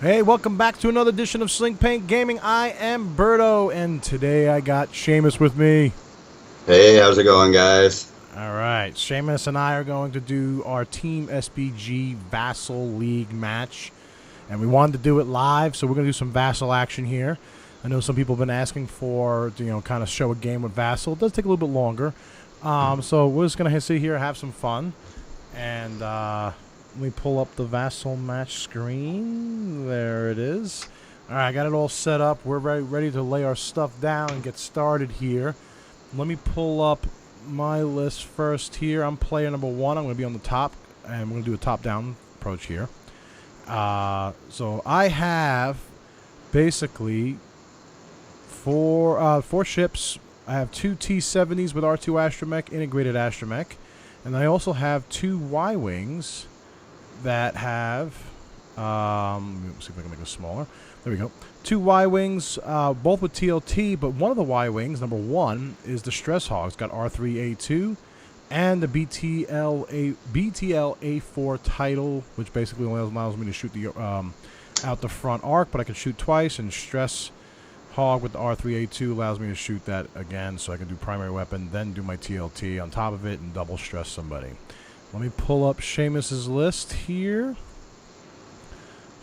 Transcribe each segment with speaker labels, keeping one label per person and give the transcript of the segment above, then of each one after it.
Speaker 1: Hey, welcome back to another edition of Sling Paint Gaming. I am Berto, and today I got Seamus with me.
Speaker 2: Hey, how's it going, guys?
Speaker 1: All right, Seamus and I are going to do our Team SPG Vassal League match, and we wanted to do it live, so we're going to do some Vassal action here. I know some people have been asking for, kind of show a game with Vassal. It does take a little bit longer, so we're just going to sit here, have some fun, and let me pull up the Vassal match screen. There it is. All right, I got it all set up. We're ready to lay our stuff down and get started here. Let me pull up my list first here. I'm player number 1. I'm going to be on the top, and we're going to do a top-down approach here. So I have basically four ships. I have 2 T-70s with R2 Astromech, integrated Astromech, and I also have 2 Y-Wings that have, let me see if I can make it smaller. There we go. 2 Y-Wings, both with TLT, but one of the Y-Wings, number 1, is the Stress Hog. It's got R3A2 and the BTL-A4 title, which basically only allows me to shoot the out the front arc, but I can shoot twice, and Stress Hog with the R3A2 allows me to shoot that again, so I can do primary weapon, then do my TLT on top of it and double stress somebody. Let me pull up Seamus's list here.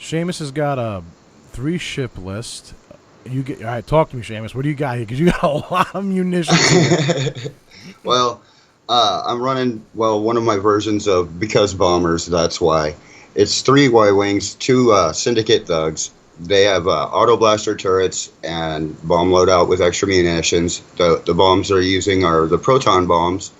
Speaker 1: Seamus has got a 3-ship list. All right, talk to me, Seamus. What do you got here? Because you got a lot of munitions here.
Speaker 2: Well, I'm running, one of my versions of Because Bombers, that's why. It's 3 Y-Wings, 2 Syndicate Thugs. They have Autoblaster Turrets and bomb loadout with extra munitions. The bombs they're using are the Proton Bombs.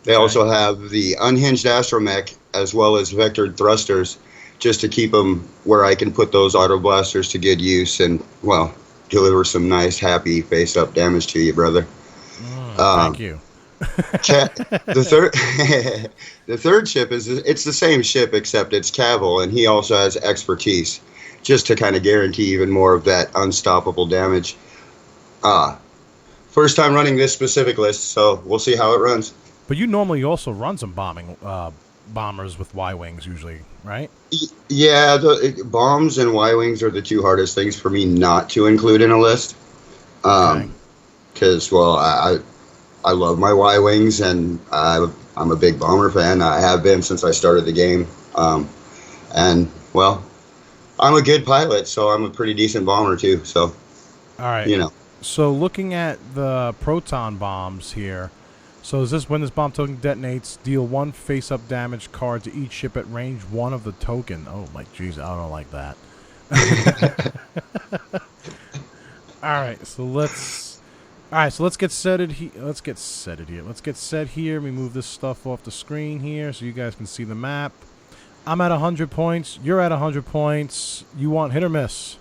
Speaker 2: They also have the Unhinged Astromech as well as vectored thrusters, just to keep them where I can put those autoblasters to good use and, well, deliver some nice, happy face-up damage to you, brother.
Speaker 1: Thank you.
Speaker 2: The third ship it's the same ship except it's Kavil, and he also has expertise, just to kind of guarantee even more of that unstoppable damage. First time running this specific list, so we'll see how it runs.
Speaker 1: But you normally also run some bombers with Y-Wings usually, right?
Speaker 2: Yeah, the bombs and Y-Wings are the 2 hardest things for me not to include in a list. Because, I love my Y-Wings, and I'm a big bomber fan. I have been since I started the game. And, I'm a good pilot, so I'm a pretty decent bomber, too. So,
Speaker 1: all right. So looking at the Proton Bombs here, so is this when this bomb token detonates, deal 1 face-up damage card to each ship at range 1 of the token. Oh, my jeez, I don't like that. All right, so let's get set here. Let's get set here. Let me move this stuff off the screen here so you guys can see the map. I'm at 100 points. You're at 100 points. You want hit or miss?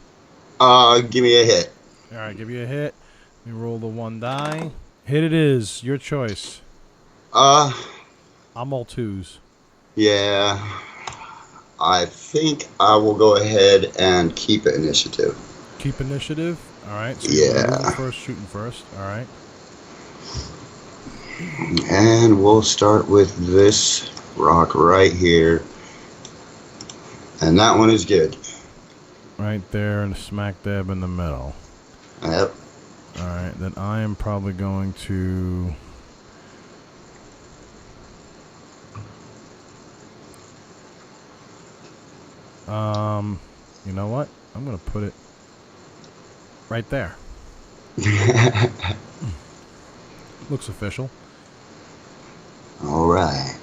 Speaker 2: Give me a hit.
Speaker 1: All right, give you a hit. Let me roll the 1 die. Hit it is. Your choice. I'm all 2s.
Speaker 2: Yeah. I think I will go ahead and keep initiative.
Speaker 1: Keep initiative? All right. So
Speaker 2: yeah.
Speaker 1: Shooting first. All right.
Speaker 2: And we'll start with this rock right here. And that one is good.
Speaker 1: Right there and smack dab in the middle.
Speaker 2: Yep.
Speaker 1: Alright, then I am probably going to... you know what? I'm going to put it right there. Looks official.
Speaker 2: Alright.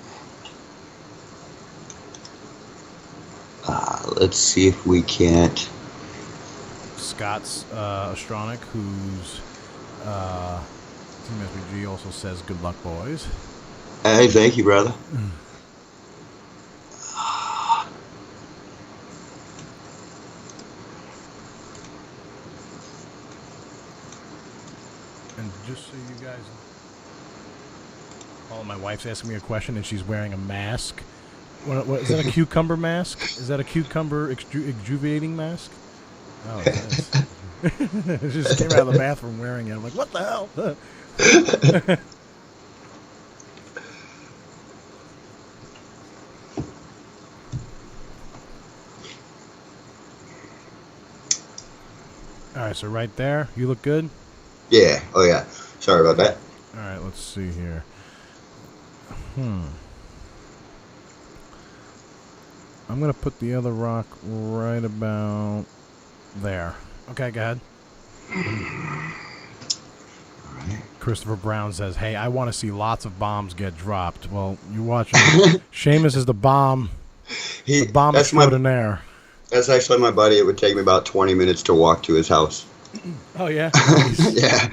Speaker 2: Let's see if we can't...
Speaker 1: Scott's Astronic, who's Team SPG, also says good luck, boys.
Speaker 2: Hey, thank you, brother.
Speaker 1: And just so you guys... Oh, my wife's asking me a question, and she's wearing a mask. What is that, a cucumber mask? Is that a cucumber exjuvenating mask? Oh, it is. She just came out of the bathroom wearing it. I'm like, what the hell? All right, so right there, you look good.
Speaker 2: Yeah. Oh yeah. Sorry about that.
Speaker 1: All right, let's see here. I'm gonna put the other rock right about there. Okay, go ahead. Christopher Brown says, "Hey, I want to see lots of bombs get dropped." Well, you're watching. Seamus is the bomb. The bomb extraordinaire.
Speaker 2: That's actually my buddy. It would take me about 20 minutes to walk to his house.
Speaker 1: Oh yeah. Nice.
Speaker 2: Yeah.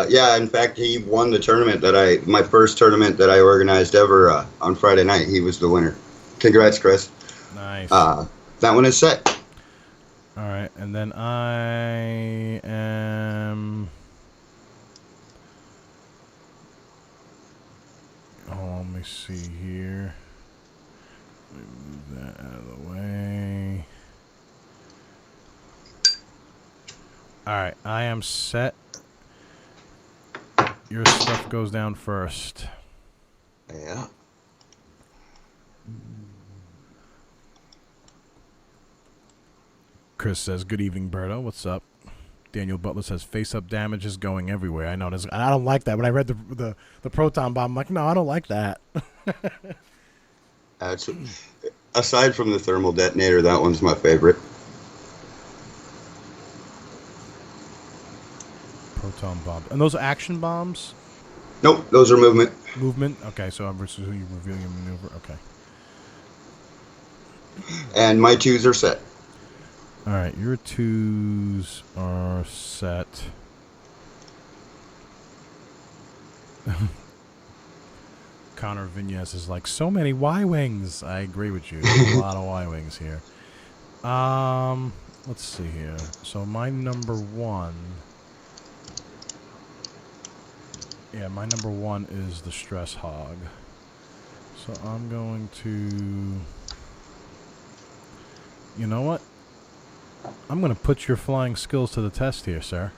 Speaker 2: Yeah. In fact, he won the tournament my first tournament that I organized ever on Friday night. He was the winner. Congrats, Chris.
Speaker 1: Nice.
Speaker 2: That one is set.
Speaker 1: All right, and then I am. Oh, let me see here. Let me move that out of the way. All right, I am set. Your stuff goes down first.
Speaker 2: Yeah.
Speaker 1: Chris says, "Good evening, Berto. What's up?" Daniel Butler says, "Face-up damage is going everywhere." I noticed. I don't like that. When I read the proton bomb, I'm like, no, I don't like that.
Speaker 2: That's aside from the thermal detonator, that one's my favorite.
Speaker 1: Proton bomb. And those are action bombs?
Speaker 2: Nope, those are movement.
Speaker 1: Movement? Okay, so I'm revealing your maneuver. Okay.
Speaker 2: And my 2s are set.
Speaker 1: All right, your 2s are set. Connor Vignes is like, so many Y-Wings. I agree with you. There's a lot of Y-Wings here. Let's see here. So my number 1... Yeah, my number 1 is the Stress Hog. So I'm going to... You know what? I'm going to put your flying skills to the test here, sir.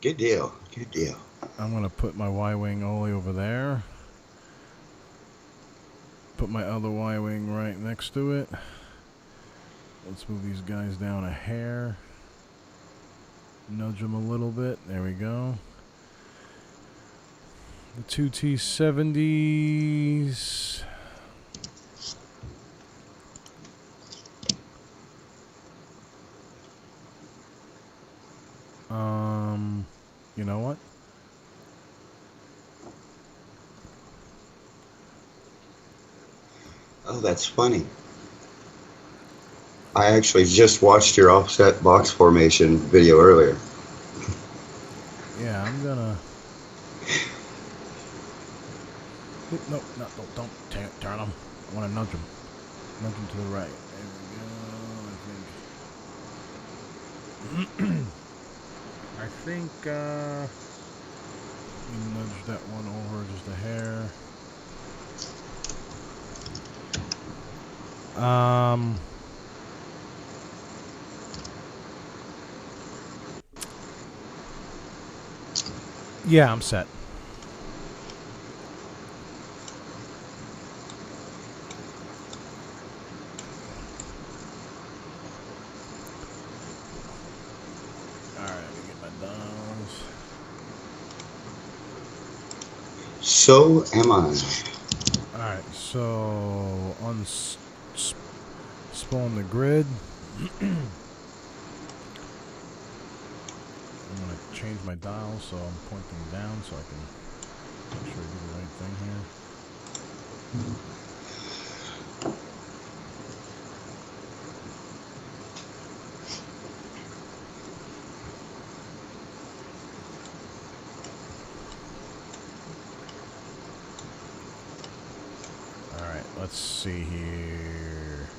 Speaker 2: Good deal. Good deal.
Speaker 1: I'm going to put my Y-Wing all the way over there. Put my other Y-Wing right next to it. Let's move these guys down a hair. Nudge them a little bit. There we go. The 2 T-70s. You know what?
Speaker 2: Oh, that's funny. I actually just watched your offset box formation video earlier.
Speaker 1: Yeah, I'm gonna... No, don't turn them. I want to nudge them. Nudge them to the right. There we go, I think, nudge that one over just a hair. Yeah, I'm set.
Speaker 2: So am I.
Speaker 1: Alright, so spawn the grid. I'm going to change my dial so I'm pointing down so I can make sure I do the right thing here. Let's see here.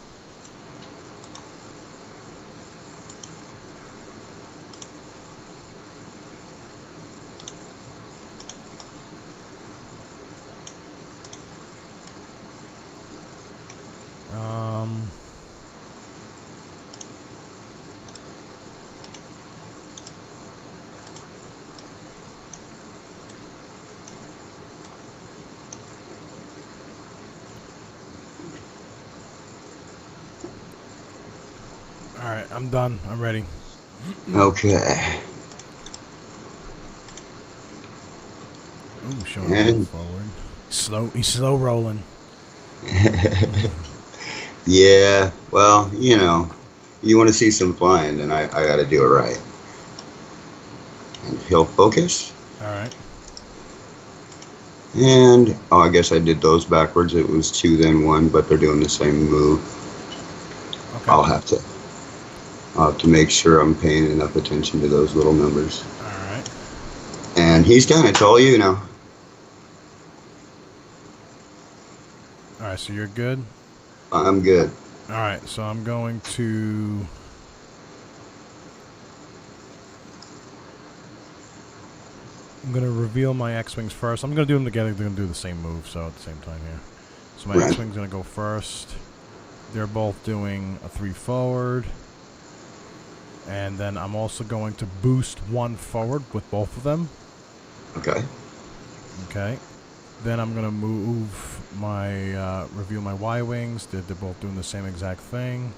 Speaker 1: Alright, I'm done. I'm ready.
Speaker 2: Okay.
Speaker 1: Ooh, showing a little forward. He's slow rolling.
Speaker 2: Yeah, well, you know, you want to see some flying, then I got to do it right. And he'll focus.
Speaker 1: Alright.
Speaker 2: And, oh, I guess I did those backwards. It was 2, then 1, but they're doing the same move.
Speaker 1: Okay.
Speaker 2: I'll have to make sure I'm paying enough attention to those little numbers.
Speaker 1: Alright.
Speaker 2: And he's done. It's all you now.
Speaker 1: Alright, so you're good?
Speaker 2: I'm good.
Speaker 1: Alright, so I'm going to... I'm going to reveal my X-Wings first. I'm going to do them together. They're going to do the same move, so at the same time here. So my X-Wing's going to go first. They're both doing a 3 forward. And then I'm also going to boost 1 forward with both of them.
Speaker 2: Okay.
Speaker 1: Okay. Then I'm going to move my, reveal my Y-Wings. They're both doing the same exact thing.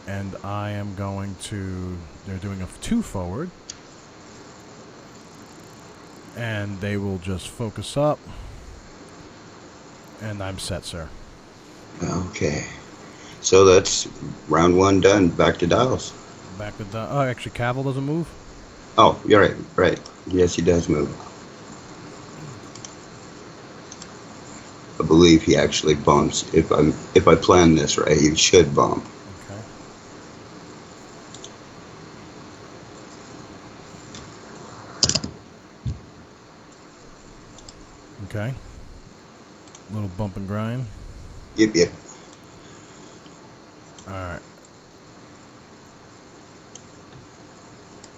Speaker 1: And I am going to, they're doing a 2 forward. And they will just focus up. And I'm set, sir.
Speaker 2: Okay. So that's round 1 done. Back to dials.
Speaker 1: Back to the, oh, actually, Kavil doesn't move?
Speaker 2: Oh, you're right. Right. Yes, he does move. I believe he actually bumps. If I plan this right, he should bump.
Speaker 1: Okay. Okay. Little bump and grind.
Speaker 2: Yep.
Speaker 1: Alright.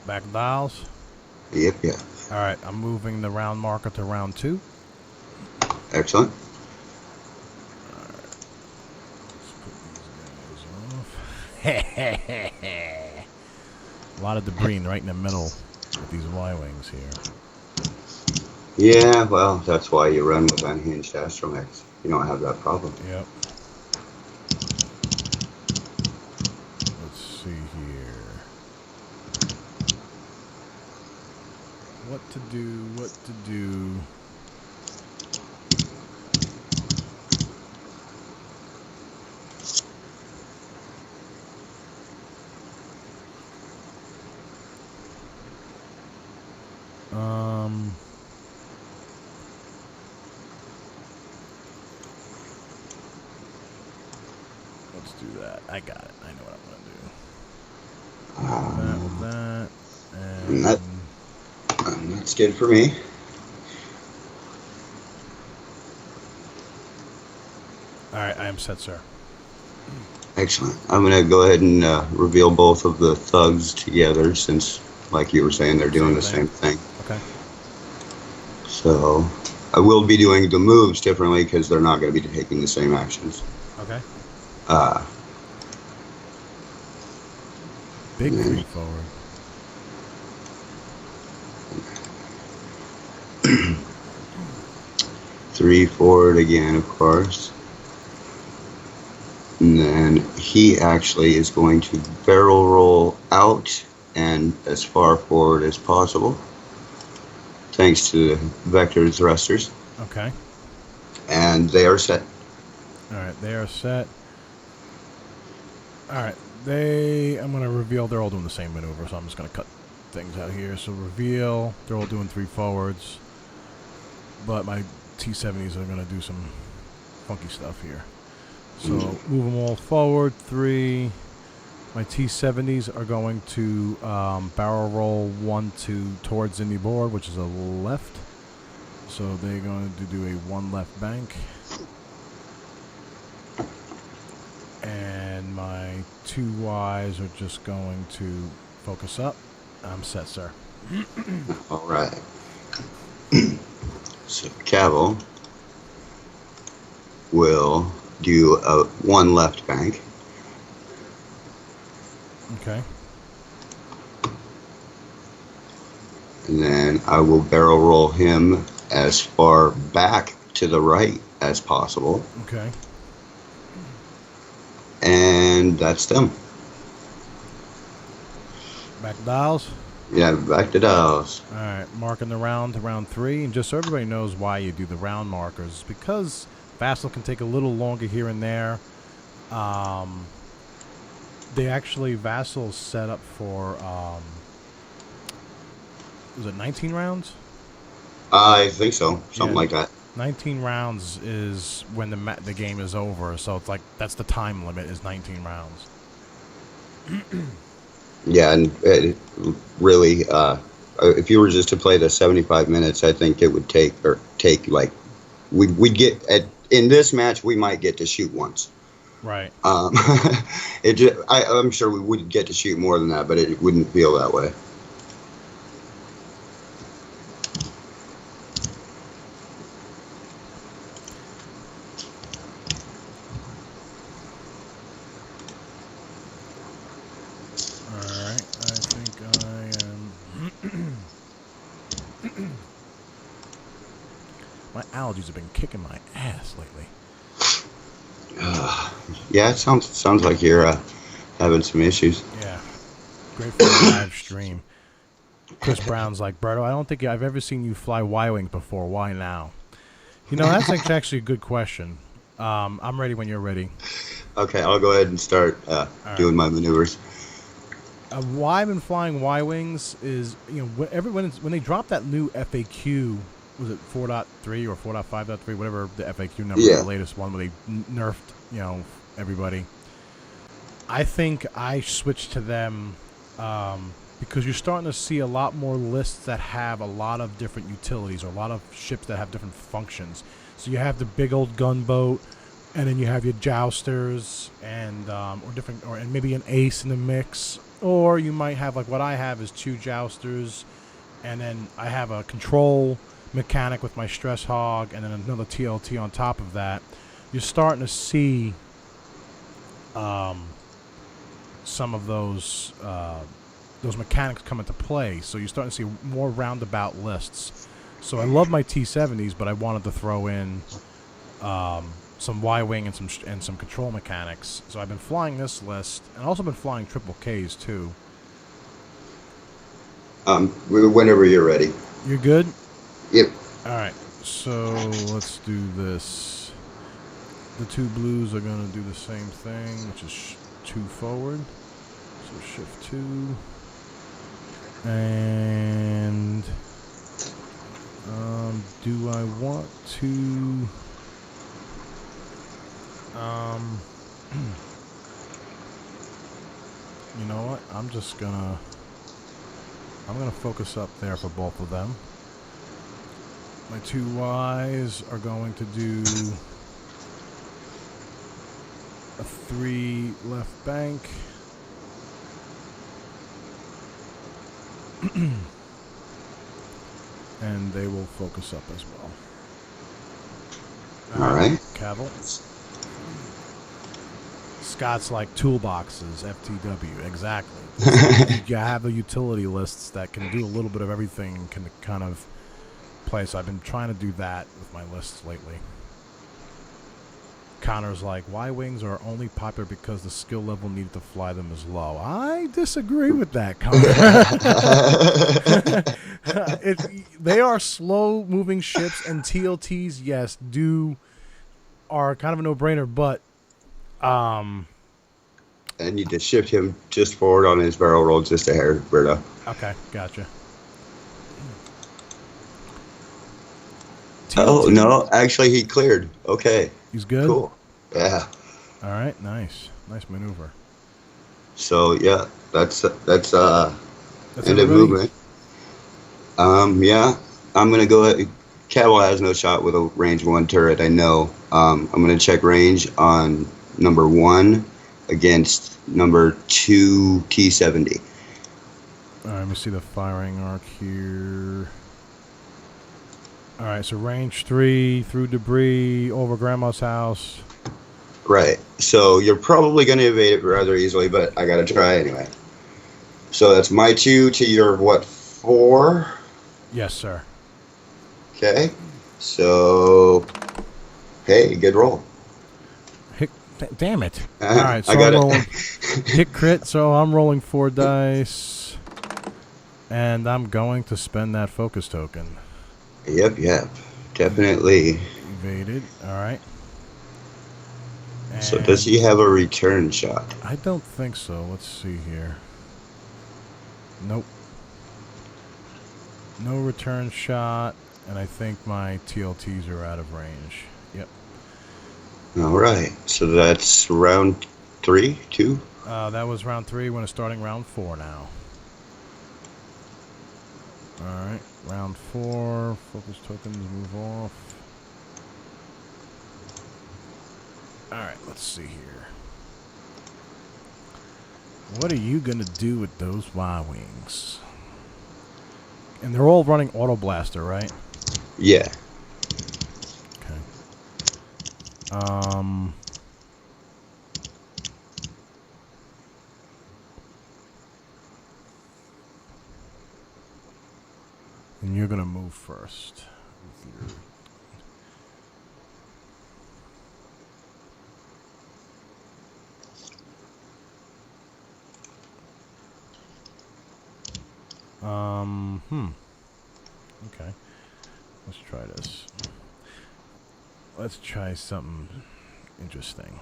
Speaker 1: Back dials.
Speaker 2: Yep.
Speaker 1: Alright, I'm moving the round marker to round 2.
Speaker 2: Excellent.
Speaker 1: A lot of debris right in the middle with these Y-Wings here.
Speaker 2: Yeah, well, that's why you run with Unhinged Astromech. You don't have that problem.
Speaker 1: Yep. Let's see here. What to do. Let's do that. I got it. I know what I'm gonna do. That with that, and
Speaker 2: That's good for me.
Speaker 1: all right, I am set, sir.
Speaker 2: Excellent. I'm going to go ahead and reveal both of the thugs together since, like you were saying, they're doing the same thing.
Speaker 1: Okay.
Speaker 2: So I will be doing the moves differently because they're not going to be taking the same actions.
Speaker 1: Okay. Big 3 forward.
Speaker 2: Three forward again, of course. And then he actually is going to barrel roll out and as far forward as possible, thanks to the vector thrusters.
Speaker 1: Okay.
Speaker 2: And they are set.
Speaker 1: Alright, they are set. Alright, I'm going to reveal, they're all doing the same maneuver, so I'm just going to cut things out here. So reveal, they're all doing 3 forwards, but my T-70s are going to do some funky stuff here. So move them all forward, 3. My T-70s are going to barrel roll 1 towards Indy board, which is a left. So they're going to do a 1 left bank. And my 2 Ys are just going to focus up. I'm set, sir.
Speaker 2: All right. So Kavil will do a 1 left bank.
Speaker 1: Okay.
Speaker 2: And then I will barrel roll him as far back to the right as possible.
Speaker 1: Okay.
Speaker 2: And that's them.
Speaker 1: Dials?
Speaker 2: Yeah, back to dials.
Speaker 1: Alright, marking the round to round 3. And just so everybody knows why you do the round markers, because Vassal can take a little longer here and there. They actually, Vassal's set up for, was it 19 rounds?
Speaker 2: I think so. Something like that.
Speaker 1: 19 rounds is when the game is over, so it's like, that's the time limit, is 19 rounds.
Speaker 2: Yeah, and it really, if you were just to play the 75 minutes, I think it would take like, we'd get in this match we might get to shoot once.
Speaker 1: Right.
Speaker 2: I'm sure we would get to shoot more than that, but it wouldn't feel that way.
Speaker 1: My allergies have been kicking my ass lately.
Speaker 2: Yeah, it sounds like you're having some issues.
Speaker 1: Yeah. Great for a live stream. Chris Brown's like, Berto, I don't think I've ever seen you fly Y-Wing before. Why now? You know, that's actually a good question. I'm ready when you're ready.
Speaker 2: Okay, I'll go ahead and start doing my maneuvers.
Speaker 1: Why I've been flying Y-Wings is, you know, when they dropped that new FAQ, was it 4.3 or 4.5.3, whatever the FAQ number, the latest one where they nerfed, you know, everybody. I think I switched to them because you're starting to see a lot more lists that have a lot of different utilities or a lot of ships that have different functions. So you have the big old gunboat, and then you have your jousters and and maybe an ace in the mix, or you might have, like what I have is 2 jousters, and then I have a control mechanic with my stress hog, and then another TLT on top of that. You're starting to see some of those mechanics come into play, so you're starting to see more roundabout lists. So I love my T-70s, but I wanted to throw in some Y-Wing and some control mechanics. So I've been flying this list, and also been flying triple Ks too.
Speaker 2: Whenever you're ready.
Speaker 1: You're good?
Speaker 2: Yep.
Speaker 1: Alright, so let's do this. The 2 blues are going to do the same thing, which is 2 forward. So shift 2. And do I want to you know what? I'm gonna focus up there for both of them. My 2 Ys are going to do a 3 left bank. And they will focus up as well.
Speaker 2: All right.
Speaker 1: Kavil. Scott's like toolboxes, FTW, exactly. You have the utility lists that can do a little bit of everything and can kind of play. So I've been trying to do that with my lists lately. Connor's like, Y-Wings are only popular because the skill level needed to fly them is low. I disagree with that, Connor. They are slow-moving ships, and TLTs, yes, are kind of a no-brainer, but
Speaker 2: and you just shift him just forward on his barrel roll just a hair, Berto.
Speaker 1: Okay, gotcha.
Speaker 2: Oh, no, actually he cleared. Okay.
Speaker 1: He's good?
Speaker 2: Cool. Yeah.
Speaker 1: All right, nice. Nice maneuver.
Speaker 2: So, yeah, that's end of movement. Yeah, I'm going to go ahead. Kavil has no shot with a range 1 turret, I know. I'm going to check range on number 1 against number 2 T-70.
Speaker 1: All right, let me see the firing arc here. All right, so range 3 through debris over Grandma's house.
Speaker 2: Right. So you're probably going to evade it rather easily, but I got to try anyway. So that's my 2 to your, what, 4?
Speaker 1: Yes, sir.
Speaker 2: Okay. So, hey, good roll.
Speaker 1: Damn it. All right, so I'm rolling hit crit, so I'm rolling 4 dice. And I'm going to spend that focus token.
Speaker 2: Yep. Definitely.
Speaker 1: Evaded. Alright.
Speaker 2: So does he have a return shot?
Speaker 1: I don't think so. Let's see here. Nope. No return shot. And I think my TLTs are out of range. Yep.
Speaker 2: Alright. So that's round 3, 2?
Speaker 1: That was round 3. We're starting round 4 now. Alright. Round 4. Focus tokens move off. Alright, let's see here. What are you going to do with those Y-Wings? And they're all running Autoblaster, right?
Speaker 2: Yeah.
Speaker 1: Okay. And you're going to move first. Okay. Let's try this. Let's try something interesting.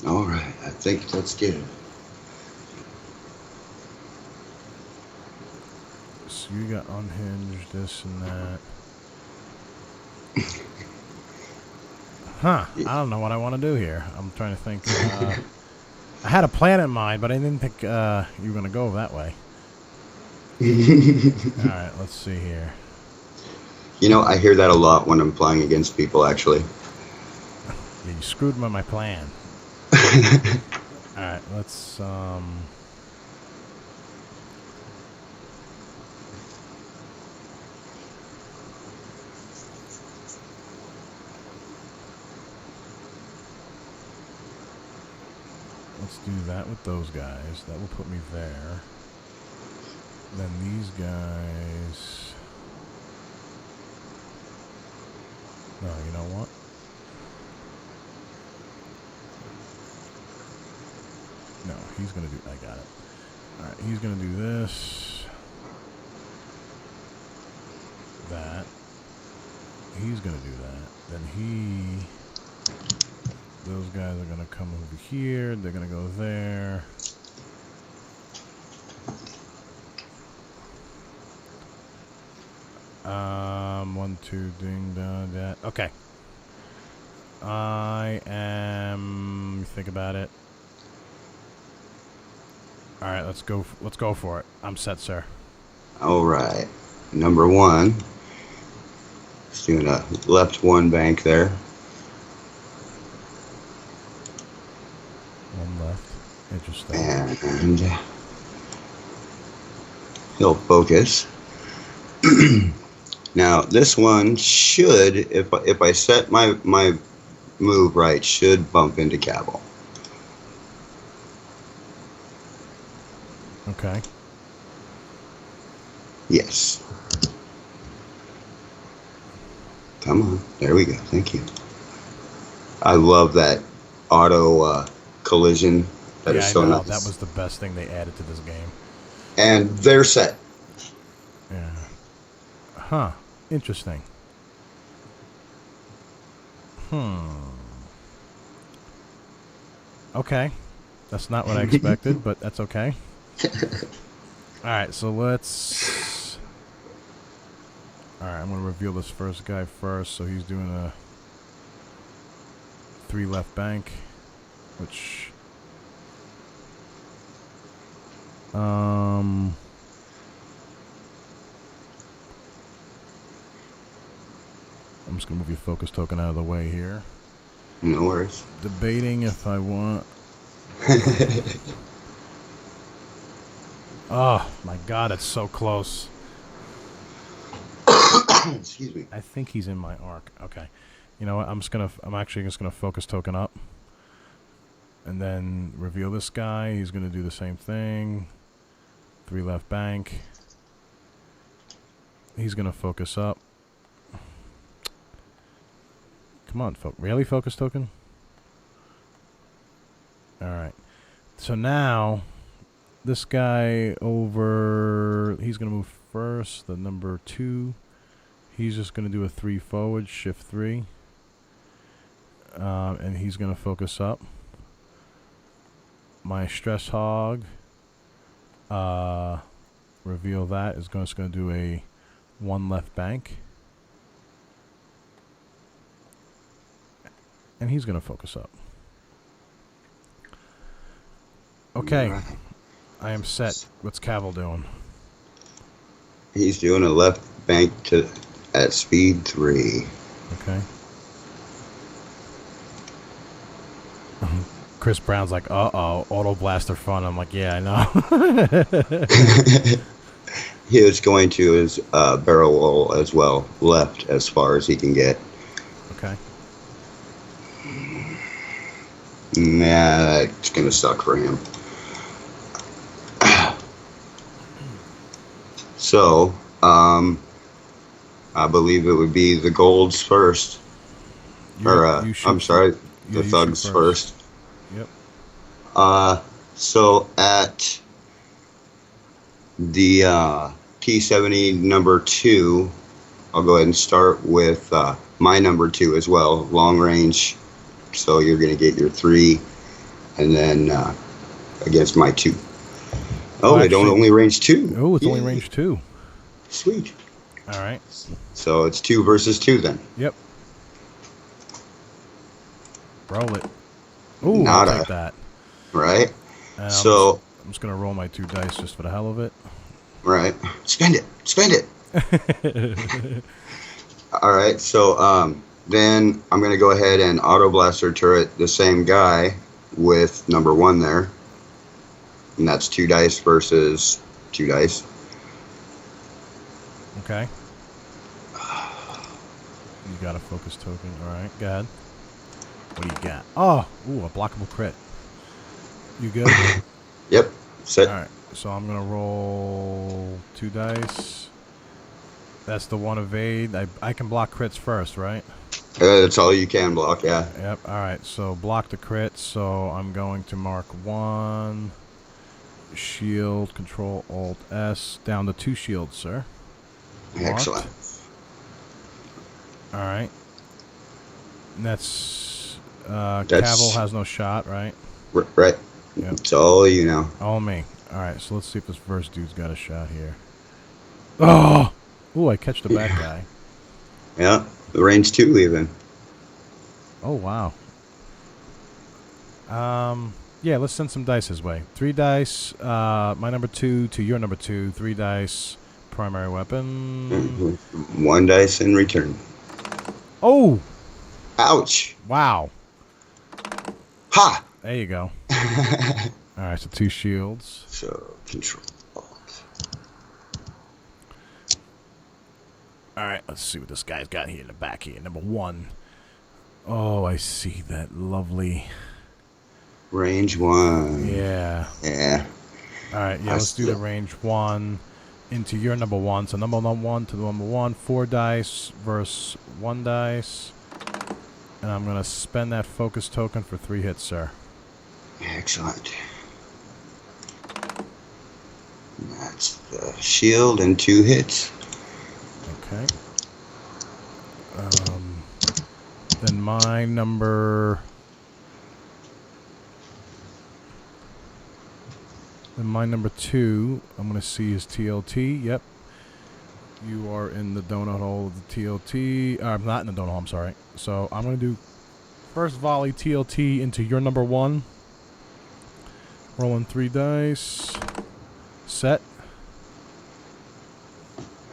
Speaker 2: Alright, I think that's good.
Speaker 1: So you got unhinged, this and that. Huh. I don't know what I want to do here. I'm trying to think. I had a plan in mind, but I didn't think you were going to go that way. Alright, let's see here.
Speaker 2: You know, I hear that a lot when I'm playing against people, actually.
Speaker 1: Yeah, you screwed with my plan. Alright, let's do that with those guys. That will put me there. Then these guys. No, you know what? No, he's gonna do. I got it. All right, he's gonna do this. That. He's gonna do that. Then he. Those guys are gonna come over here. They're gonna go there. One, two, ding, dong, that. Okay. Think about it. All right, let's go. Let's go for it. I'm set, sir.
Speaker 2: All right. Number 1. Just doing a left 1 bank there.
Speaker 1: One left. Interesting.
Speaker 2: And he'll focus. Now this one should, if I set my move right, should bump into Kavil.
Speaker 1: Okay.
Speaker 2: Yes. Come on. There we go. Thank you. I love that auto collision. That is so nice.
Speaker 1: That was the best thing they added to this game.
Speaker 2: And they're set.
Speaker 1: Yeah. Huh. Interesting. Okay. That's not what I expected, but that's okay. Alright, so let's... Alright, I'm going to reveal this first guy first. So he's doing a 3 left bank, which... I'm just going to move your focus token out of the way here.
Speaker 2: No worries.
Speaker 1: Debating if I want... Oh, my God, it's so close.
Speaker 2: Excuse me.
Speaker 1: I think he's in my arc. Okay. You know what? I'm actually just gonna focus token up, and then reveal this guy. He's gonna do the same thing. 3 left bank. He's gonna focus up. Come on, really focus token? Alright. So now, this guy over... He's going to move first, the number 2. He's just going to do a 3 forward, shift 3. And he's going to focus up. My stress hog, reveal that, is just going to do a 1 left bank. And he's going to focus up. Okay. Right. I am set. What's Kavil doing?
Speaker 2: He's doing a left bank at speed 3.
Speaker 1: Okay. Chris Brown's like, uh-oh, Autoblaster fun. I'm like, yeah, I know.
Speaker 2: He is going to his barrel wall as well, left as far as he can get.
Speaker 1: Okay.
Speaker 2: Nah, it's going to suck for him. So, I believe it would be the golds first. I'm sorry, the thugs first.
Speaker 1: Yep.
Speaker 2: So at the T70 number 2, I'll go ahead and start with my number 2 as well, long range. So you're going to get your 3, and then against my 2. Oh, they don't only range 2.
Speaker 1: Oh, it's only range 2.
Speaker 2: Sweet.
Speaker 1: All right.
Speaker 2: So it's 2 versus 2 then.
Speaker 1: Yep. Roll it. Ooh, I'll take that.
Speaker 2: Right.
Speaker 1: So I'm just going to roll my 2 dice just for the hell of it.
Speaker 2: Right. Spend it. Spend it. All right. So then I'm going to go ahead and Autoblaster Turret the same guy with number 1 there. And that's 2 dice versus 2 dice.
Speaker 1: Okay. You got a focus token. All right. Go ahead. What do you got? Oh, ooh, a blockable crit. You good?
Speaker 2: Yep. Set.
Speaker 1: All right. So I'm going to roll 2 dice. That's the 1 evade. I can block crits first, right?
Speaker 2: That's all you can block, yeah.
Speaker 1: Yep. All right. So block the crit. So I'm going to mark 1. Shield, Control, Alt, S. Down to 2 shields, sir. Marked.
Speaker 2: Excellent.
Speaker 1: All right. And that's Kavil has no shot, right?
Speaker 2: Right.
Speaker 1: Yep.
Speaker 2: It's all you know.
Speaker 1: All me. All right, so let's see if this first dude's got a shot here. Oh! Ooh, I catch the bad guy.
Speaker 2: Yeah, the range 2 even.
Speaker 1: Oh, wow. Yeah, let's send some dice his way. 3 dice, my number 2 to your number 2. 3 dice, primary weapon.
Speaker 2: 1 dice in return.
Speaker 1: Oh!
Speaker 2: Ouch!
Speaker 1: Wow.
Speaker 2: Ha!
Speaker 1: There you go. All right, so 2 shields.
Speaker 2: So, control.
Speaker 1: All right, let's see what this guy's got here in the back here. Number 1. Oh, I see that lovely...
Speaker 2: Range 1.
Speaker 1: Yeah.
Speaker 2: Yeah.
Speaker 1: All right, yeah, let's do the range 1 into your number 1. So number 1 to the number 1. 4 dice versus 1 dice. And I'm going to spend that focus token for 3 hits, sir.
Speaker 2: Excellent. That's the shield and 2 hits.
Speaker 1: Okay. Then my number... Then my number 2, I'm going to see his TLT. Yep. You are in the donut hole of the TLT. I'm not in the donut hole, I'm sorry. So I'm going to do first volley TLT into your number 1. Rolling 3 dice. Set.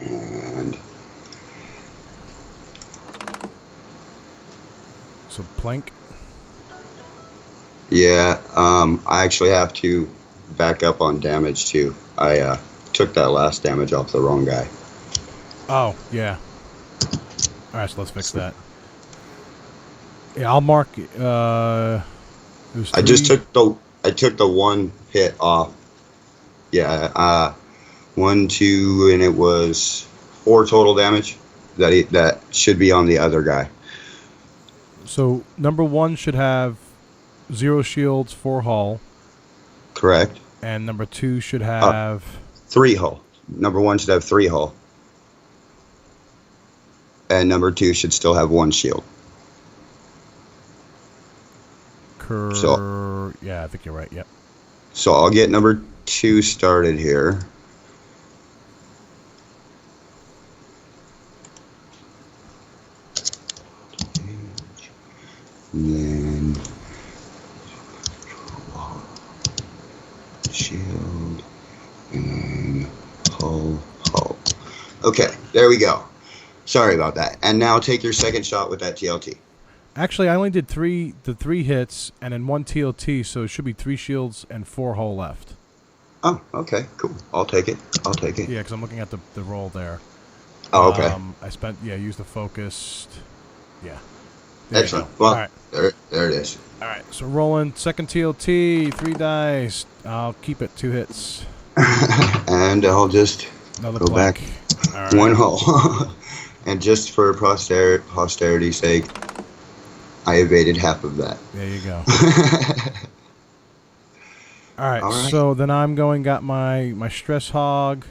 Speaker 2: And
Speaker 1: So plank.
Speaker 2: yeah, I actually have to back up on damage too. I took that last damage off the wrong guy.
Speaker 1: Oh, yeah. All right, so let's fix that. Yeah, I'll mark. I
Speaker 2: took the one hit off. Yeah, 1, 2, and it was 4 total damage. That should be on the other guy.
Speaker 1: So number 1 should have 0 shields, 4 hull.
Speaker 2: Correct.
Speaker 1: And number 2 should have
Speaker 2: 3 hull. Number 1 should have 3 hull. And number 2 should still have 1 shield.
Speaker 1: Yeah, I think you're right. Yep.
Speaker 2: So I'll get number 2 started here. And then shield and hull. Okay, there we go. Sorry about that. And now take your second shot with that TLT.
Speaker 1: Actually, I only did the 3 hits and then 1 TLT, so it should be 3 shields and 4 hull left.
Speaker 2: Oh, okay, cool. I'll take it.
Speaker 1: Yeah, because I'm looking at the roll there.
Speaker 2: Oh, okay.
Speaker 1: Used the focused. Yeah.
Speaker 2: Excellent. Well,
Speaker 1: all right.
Speaker 2: There it is.
Speaker 1: All right, so rolling second TLT, 3 dice. I'll keep it 2 hits.
Speaker 2: And I'll just go back
Speaker 1: right.
Speaker 2: 1 hull. And just for posterity's sake, I evaded half of that.
Speaker 1: There you go. All right, so then got my stress hog,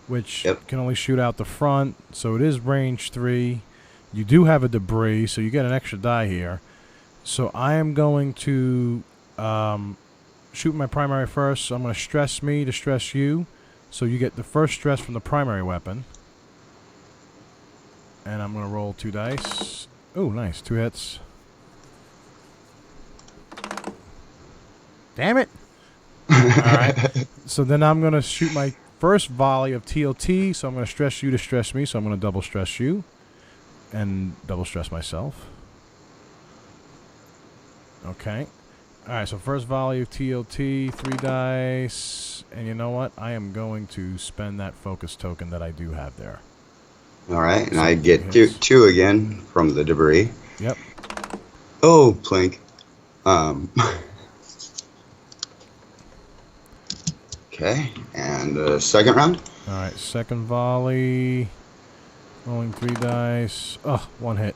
Speaker 1: which can only shoot out the front, so it is range 3. You do have a debris, so you get an extra die here. So I am going to shoot my primary first. So I'm going to stress me to stress you, so you get the first stress from the primary weapon. And I'm going to roll 2 dice. Oh, nice. 2 hits. Damn it. All right. So then I'm going to shoot my first volley of TLT. So I'm going to stress you to stress me. So I'm going to double stress you and double stress myself. Okay. All right. So first volley of TLT, 3 dice. And you know what? I am going to spend that focus token that I do have there.
Speaker 2: All right. And I get 2 again from the debris.
Speaker 1: Yep.
Speaker 2: Oh, plink. Okay, and the second round.
Speaker 1: All right, second volley. Rolling 3 dice. Oh, 1 hit.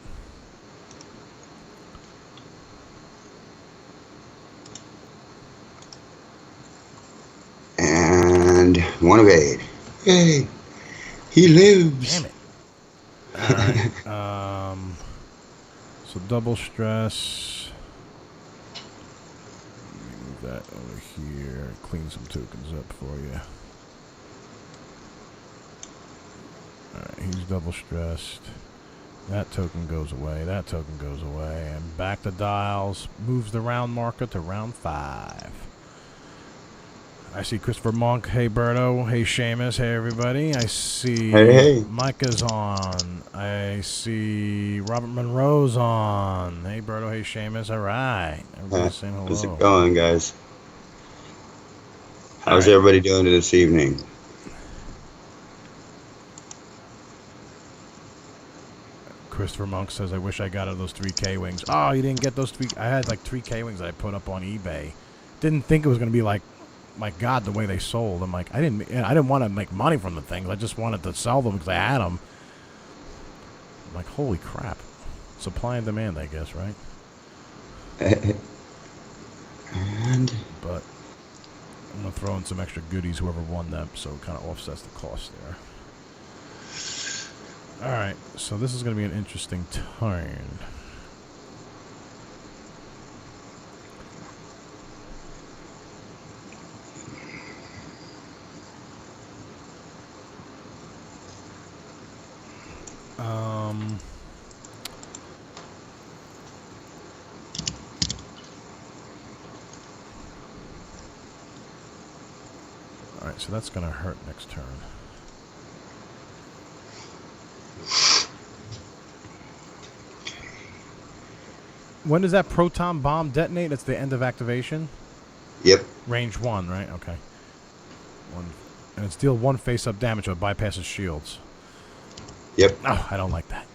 Speaker 2: And 1 evade. Yay! He lives.
Speaker 1: Damn it. All right. So double stress. Move that over here. Clean some tokens up for you. Alright, he's double stressed. That token goes away. That token goes away. And back to dials. Moves the round marker to round 5. I see Christopher Monk. Hey, Berto. Hey, Seamus. Hey, everybody. I see
Speaker 2: hey.
Speaker 1: Micah's on. I see Robert Monroe's on. Hey, Berto. Hey, Seamus. All right. Everybody's saying hello.
Speaker 2: How's it going, guys? How's everybody doing this evening?
Speaker 1: Christopher Monk says, I wish I got those 3 K-Wings. Oh, you didn't get those 3? I had like 3 K-Wings that I put up on eBay. Didn't think it was going to be like, my God, the way they sold. I'm like, I didn't want to make money from the things. I just wanted to sell them because I had them. I'm like, holy crap. Supply and demand, I guess, right? But I'm going to throw in some extra goodies, whoever won them, so it kind of offsets the cost there. Alright, so this is going to be an interesting turn. Alright, so that's going to hurt next turn. When does that proton bomb detonate? It's the end of activation?
Speaker 2: Yep.
Speaker 1: Range 1, right? Okay. And it's deal 1 face-up damage, so it bypasses shields.
Speaker 2: Yep.
Speaker 1: Oh, I don't like that.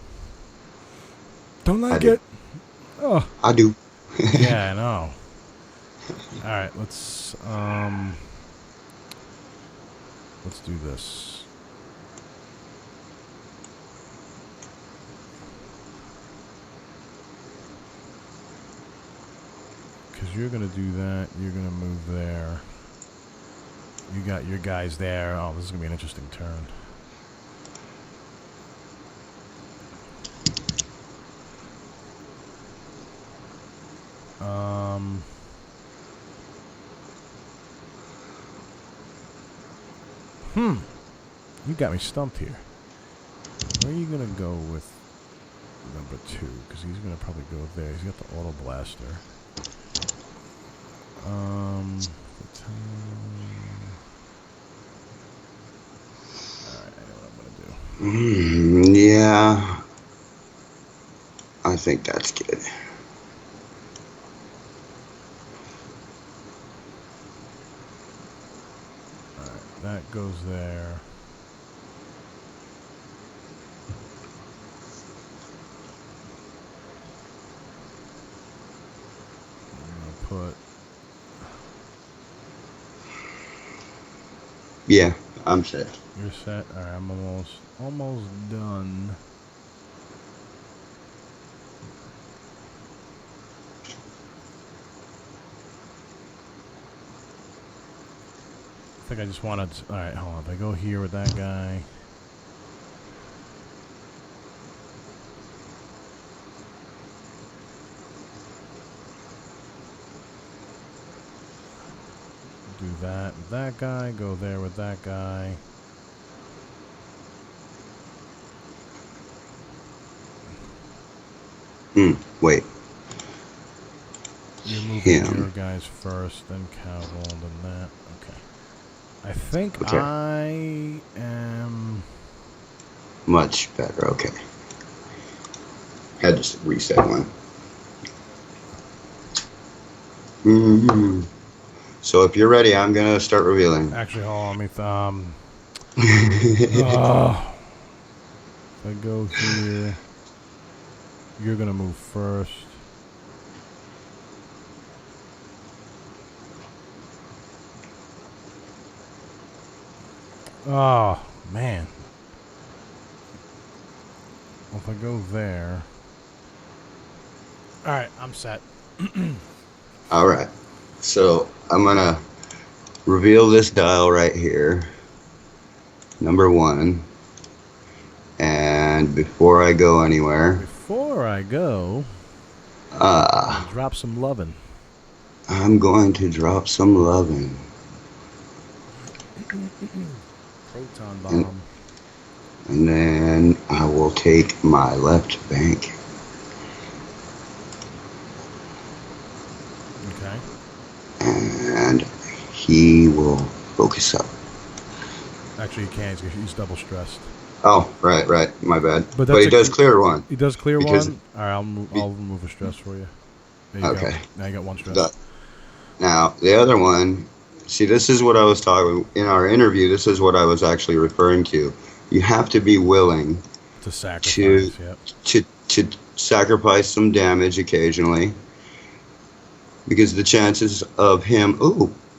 Speaker 1: Don't like it. Oh.
Speaker 2: I do.
Speaker 1: Yeah, I know. All right, let's do this. Because you're gonna do that. You're gonna move there. You got your guys there. Oh, this is gonna be an interesting turn. You got me stumped here. Where are you gonna go with number 2? Because he's gonna probably go there. He's got the Autoblaster. Alright, I know what I'm gonna do.
Speaker 2: Yeah. I think that's good.
Speaker 1: Alright, that goes there. I'm gonna put...
Speaker 2: Yeah, I'm set.
Speaker 1: You're set? Alright, I'm almost done. I think I just wanted to, alright, hold on. If I go here with that guy. Do that with that guy, go there with that guy.
Speaker 2: Wait.
Speaker 1: You're moving your guys first, then Kavil, then that. Okay. I think I am...
Speaker 2: Much better, okay. Had to reset one. So if you're ready, I'm gonna start revealing.
Speaker 1: Actually, hold on, let me if I go here, you're gonna move first. Oh, man. Well, if I go there... Alright, I'm set.
Speaker 2: Alright. So, I'm gonna reveal this dial right here. Number 1. And before I go anywhere...
Speaker 1: Before I go... drop some lovin'.
Speaker 2: I'm going to drop some lovin'.
Speaker 1: Proton bomb.
Speaker 2: And then I will take my left bank.
Speaker 1: Okay.
Speaker 2: And he will focus up.
Speaker 1: Actually, he can't. He's double stressed.
Speaker 2: Oh, right. My bad.
Speaker 1: But
Speaker 2: he does clear one.
Speaker 1: He does clear one? Alright, I'll remove a stress for you. There you go. Now you got one stress.
Speaker 2: Now, the other one... See, this is what I was talking in our interview. This is what I was actually referring to. You have to be willing
Speaker 1: to sacrifice,
Speaker 2: to sacrifice some damage occasionally, because the chances of him,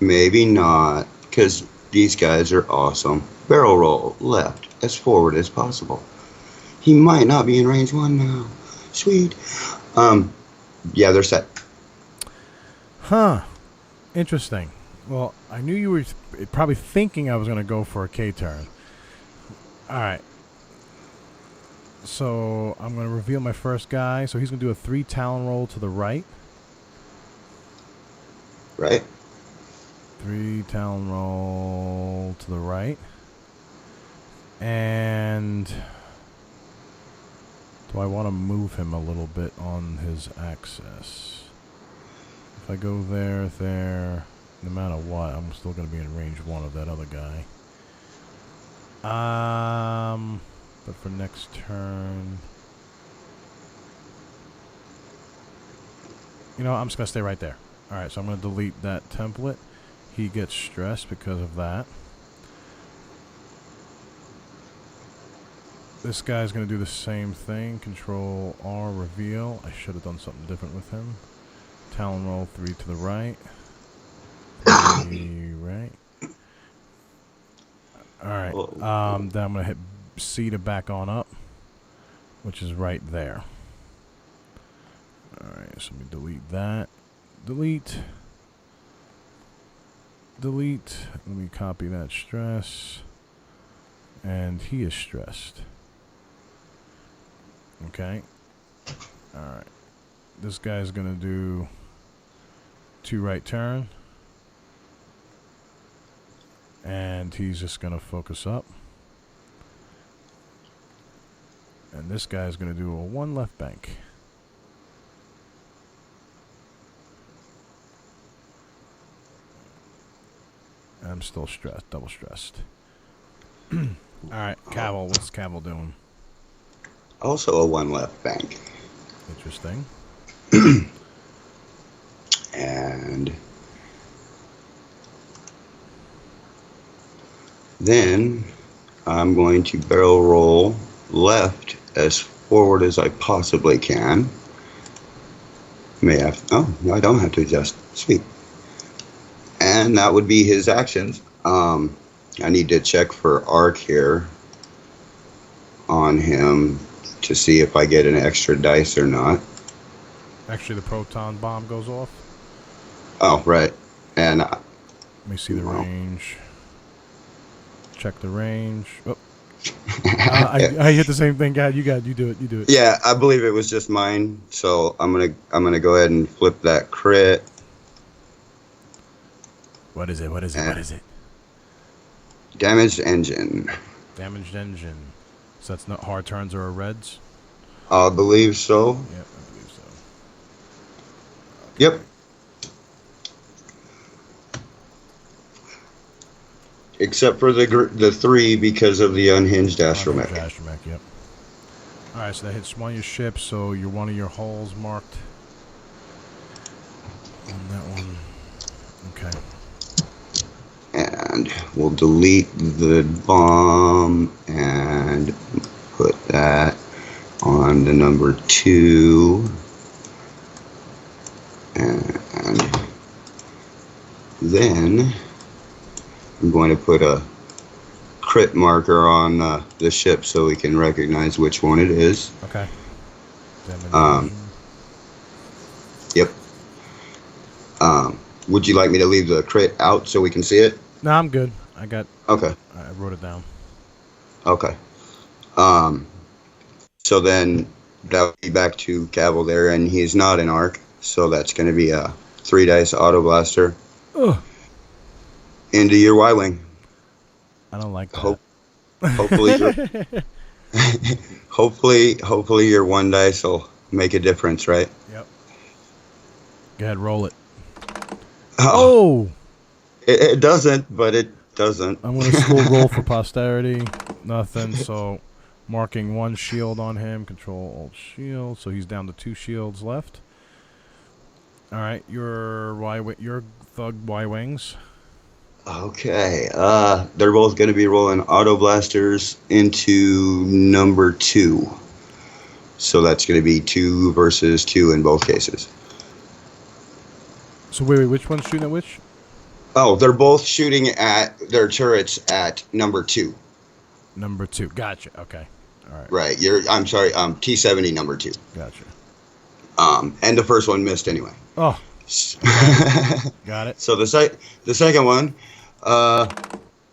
Speaker 2: maybe not, because these guys are awesome. Barrel roll left as forward as possible. He might not be in range 1 now. Sweet. Yeah, they're set.
Speaker 1: Huh. Interesting. Well, I knew you were probably thinking I was going to go for a K-turn. Alright. So, I'm going to reveal my first guy. So, he's going to do a 3 talon roll to the right.
Speaker 2: Right.
Speaker 1: 3 talon roll to the right. And... do I want to move him a little bit on his axis? If I go there... no matter what, I'm still going to be in range 1 of that other guy. But for next turn... you know, I'm just going to stay right there. Alright, so I'm going to delete that template. He gets stressed because of that. This guy's going to do the same thing. Control R, reveal. I should have done something different with him. Talon roll 3 to the right. 3 right. Alright. Then I'm going to hit C to back on up, which is right there. Alright, so let me delete that. Delete. Delete. Let me copy that stress. And he is stressed. Okay. Alright. This guy's going to do 2 right turn. And he's just going to focus up. And this guy's going to do a 1 left bank. I'm still stressed, double stressed. Alright, Kavil, what's Kavil doing?
Speaker 2: Also a 1 left bank.
Speaker 1: Interesting.
Speaker 2: And then I'm going to barrel roll left as forward as I possibly can. May have, oh, no, I don't have to adjust. Sweet. And that would be his actions. I need to check for arc here on him to see if I get an extra dice or not.
Speaker 1: Actually, the proton bomb goes off.
Speaker 2: Oh, right. And
Speaker 1: let me see the range. Check the range. Oh. I hit the same thing, God. You do it. You do it.
Speaker 2: Yeah, I believe it was just mine. So I'm gonna go ahead and flip that crit.
Speaker 1: What is it? What is it? What is it?
Speaker 2: Damaged engine.
Speaker 1: Damaged engine. So that's not hard turns or reds?
Speaker 2: I believe so.
Speaker 1: Yep, I believe so.
Speaker 2: Yep. Except for the 3 because of the Unhinged Astromech.
Speaker 1: Unhinged Astromech, yep. Alright, so that hits one of your ships, so you're one of your hulls marked on that one. Okay.
Speaker 2: And we'll delete the bomb and put that on the number 2. And then I'm going to put a crit marker on the ship so we can recognize which one it is.
Speaker 1: Okay.
Speaker 2: Yep. Would you like me to leave the crit out so we can see it?
Speaker 1: No, I'm good. I got.
Speaker 2: Okay.
Speaker 1: I wrote it down.
Speaker 2: Okay. So then that would be back to Kavil there, and he's not an arc, so that's going to be a 3 dice Autoblaster.
Speaker 1: Ugh.
Speaker 2: Into your Y-Wing.
Speaker 1: I don't like that.
Speaker 2: Hopefully your 1 dice will make a difference, right?
Speaker 1: Yep. Go ahead, roll it.
Speaker 2: Oh! It doesn't, but it doesn't.
Speaker 1: I'm going to school roll for posterity. Nothing, so marking 1 shield on him. Control Alt Shield, so he's down to 2 shields left. Alright, your Thug Y-Wings.
Speaker 2: Okay, they're both going to be rolling Autoblasters into number 2. So that's going to be 2 versus 2 in both cases.
Speaker 1: So wait, which one's shooting at which?
Speaker 2: Oh, they're both shooting at their turrets at number 2.
Speaker 1: Number 2, gotcha. Okay, all right.
Speaker 2: Right, I'm sorry, T-70 number 2.
Speaker 1: Gotcha.
Speaker 2: And the first one missed anyway.
Speaker 1: Oh. Okay. Got it.
Speaker 2: So the second one,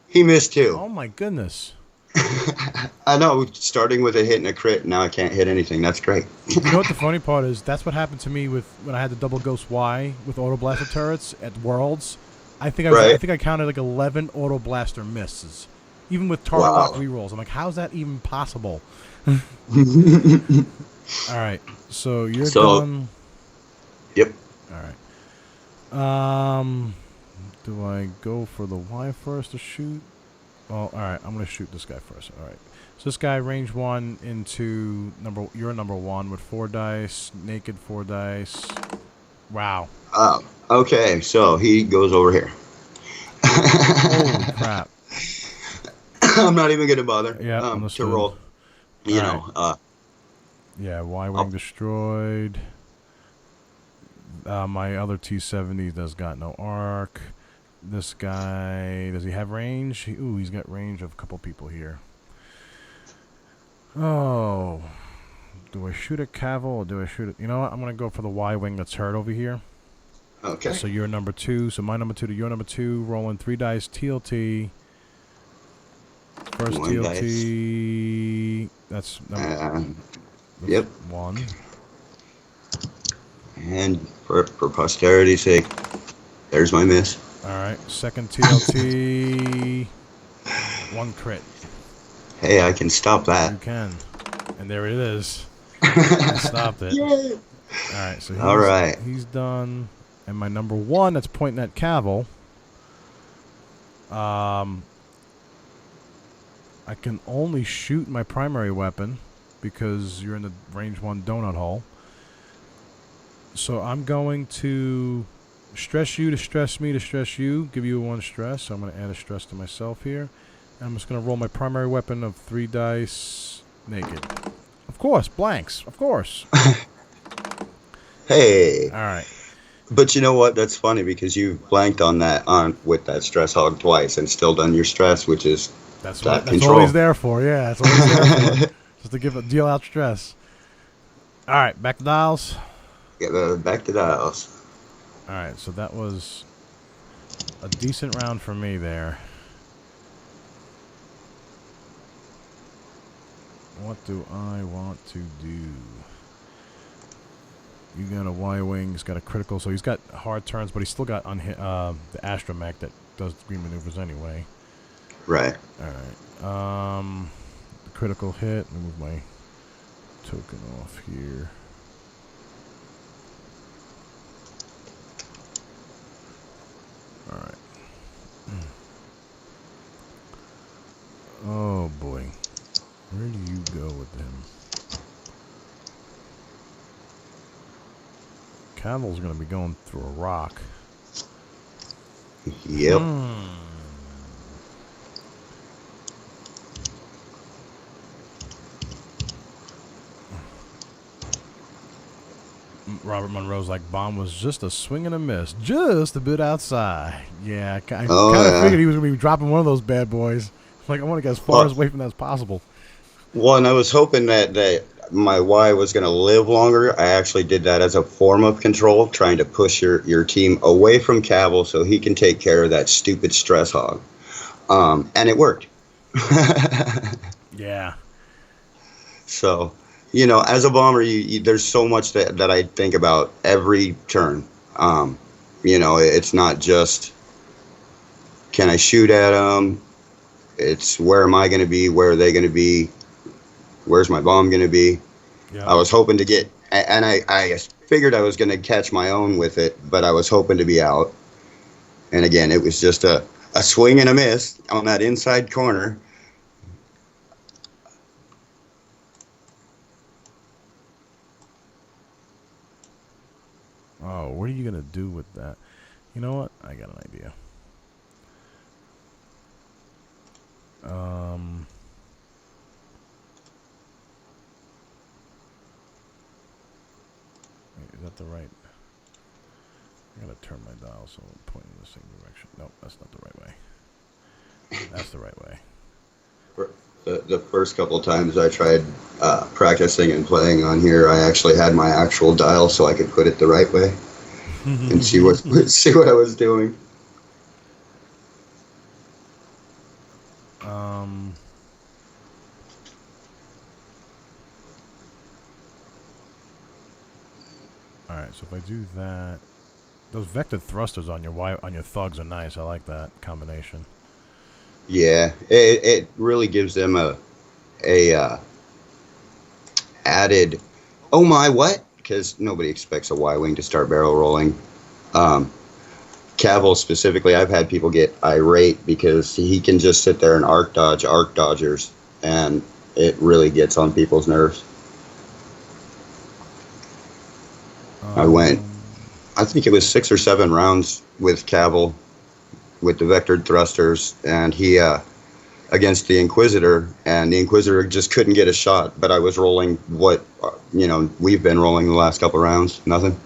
Speaker 2: he missed too.
Speaker 1: Oh my goodness.
Speaker 2: I know, starting with a hit and a crit, now I can't hit anything. That's great.
Speaker 1: You know what the funny part is? That's what happened to me when I had the double Ghost Y with Autoblaster turrets at Worlds. I think I counted like 11 Autoblaster misses, even with target lock rerolls. I'm like, how's that even possible? All right, so you're done.
Speaker 2: Yep.
Speaker 1: All right. Do I go for the Y first to shoot? Well, all right. I'm gonna shoot this guy first. All right. So this guy range 1 into you're number 1 with 4 dice, naked 4 dice. Wow.
Speaker 2: Oh. Okay. So he goes over here.
Speaker 1: Holy crap.
Speaker 2: I'm not even gonna bother.
Speaker 1: Yeah.
Speaker 2: To roll. You
Speaker 1: All
Speaker 2: know,
Speaker 1: Yeah, Y-Wing destroyed. My other T-70 does got no arc. This guy, does he have range? Ooh, he's got range of a couple people here. Oh. Do I shoot at Kavil or do I shoot at... You know what? I'm going to go for the Y-Wing that's hurt over here.
Speaker 2: okay.
Speaker 1: So you're number 2. So my number 2 to your number 2. Rolling 3 dice TLT. First
Speaker 2: One
Speaker 1: TLT.
Speaker 2: dice.
Speaker 1: That's
Speaker 2: Yep.
Speaker 1: 1.
Speaker 2: And for posterity's sake, there's my miss.
Speaker 1: Alright. Second TLT. 1 crit.
Speaker 2: Hey, I can stop that.
Speaker 1: You can. And there it is. I stopped it.
Speaker 2: Yay.
Speaker 1: Alright, so he's done. And my number 1 that's pointing at Kavil. I can only shoot my primary weapon because you're in the range 1 donut hole. So I'm going to stress you to stress me to stress you, give you 1 stress. So I'm going to add a stress to myself here. And I'm just going to roll my primary weapon of 3 dice naked. Of course, blanks. Of course.
Speaker 2: Hey.
Speaker 1: All right.
Speaker 2: But you know what? That's funny because you blanked on that with that stress hog twice and still done your stress, which is
Speaker 1: that's
Speaker 2: that
Speaker 1: what he's there for. Yeah, that's what he's there for. Just to deal out stress. All right, back to dials.
Speaker 2: Yeah, back to dials.
Speaker 1: All right, so that was a decent round for me there. What do I want to do? You got a Y-Wing, he's got a critical, so he's got hard turns, but he's still got the Astromech that does green maneuvers anyway.
Speaker 2: Right.
Speaker 1: Alright. The critical hit. Let me move my token off here. Alright. Oh boy. Where do you go with him? Kavil's going to be going through a rock.
Speaker 2: Yep.
Speaker 1: Robert Monroe's like, bomb was just a swing and a miss. Just a bit outside. Yeah, I kind of figured he was going to be dropping one of those bad boys. Like, I want to get as far away from that as possible.
Speaker 2: Well, and I was hoping that my Y was going to live longer. I actually did that as a form of control, trying to push your team away from Kavil so he can take care of that stupid stress hog. And it worked.
Speaker 1: Yeah.
Speaker 2: So, you know, as a bomber, there's so much that I think about every turn. You know, it's not just, can I shoot at them? It's where am I going to be? Where are they going to be? Where's my bomb going to be? Yeah. I was hoping to get, and I figured I was going to catch my own with it, but I was hoping to be out. And again, it was just a swing and a miss on that inside corner.
Speaker 1: Oh, what are you going to do with that? You know what? I got an idea. Is that the right? I gotta turn my dial so I'm pointing in the same direction. Nope, that's not the right way. That's the right way.
Speaker 2: The first couple of times I tried practicing and playing on here, I actually had my actual dial so I could put it the right way and see what I was doing. Alright, so if I do that, those vectored thrusters on your thugs are nice. I like that combination. Yeah, it really gives them a added, oh my, what? Because nobody expects a Y-Wing to start barrel rolling. Kavil specifically, I've had people get irate because he can just sit there and arc dodgers, and it really gets on people's nerves. I think it was 6 or 7 rounds with Kavil with the vectored thrusters, and he against the Inquisitor, and the Inquisitor just couldn't get a shot. But I was rolling what we've been rolling the last couple rounds, nothing.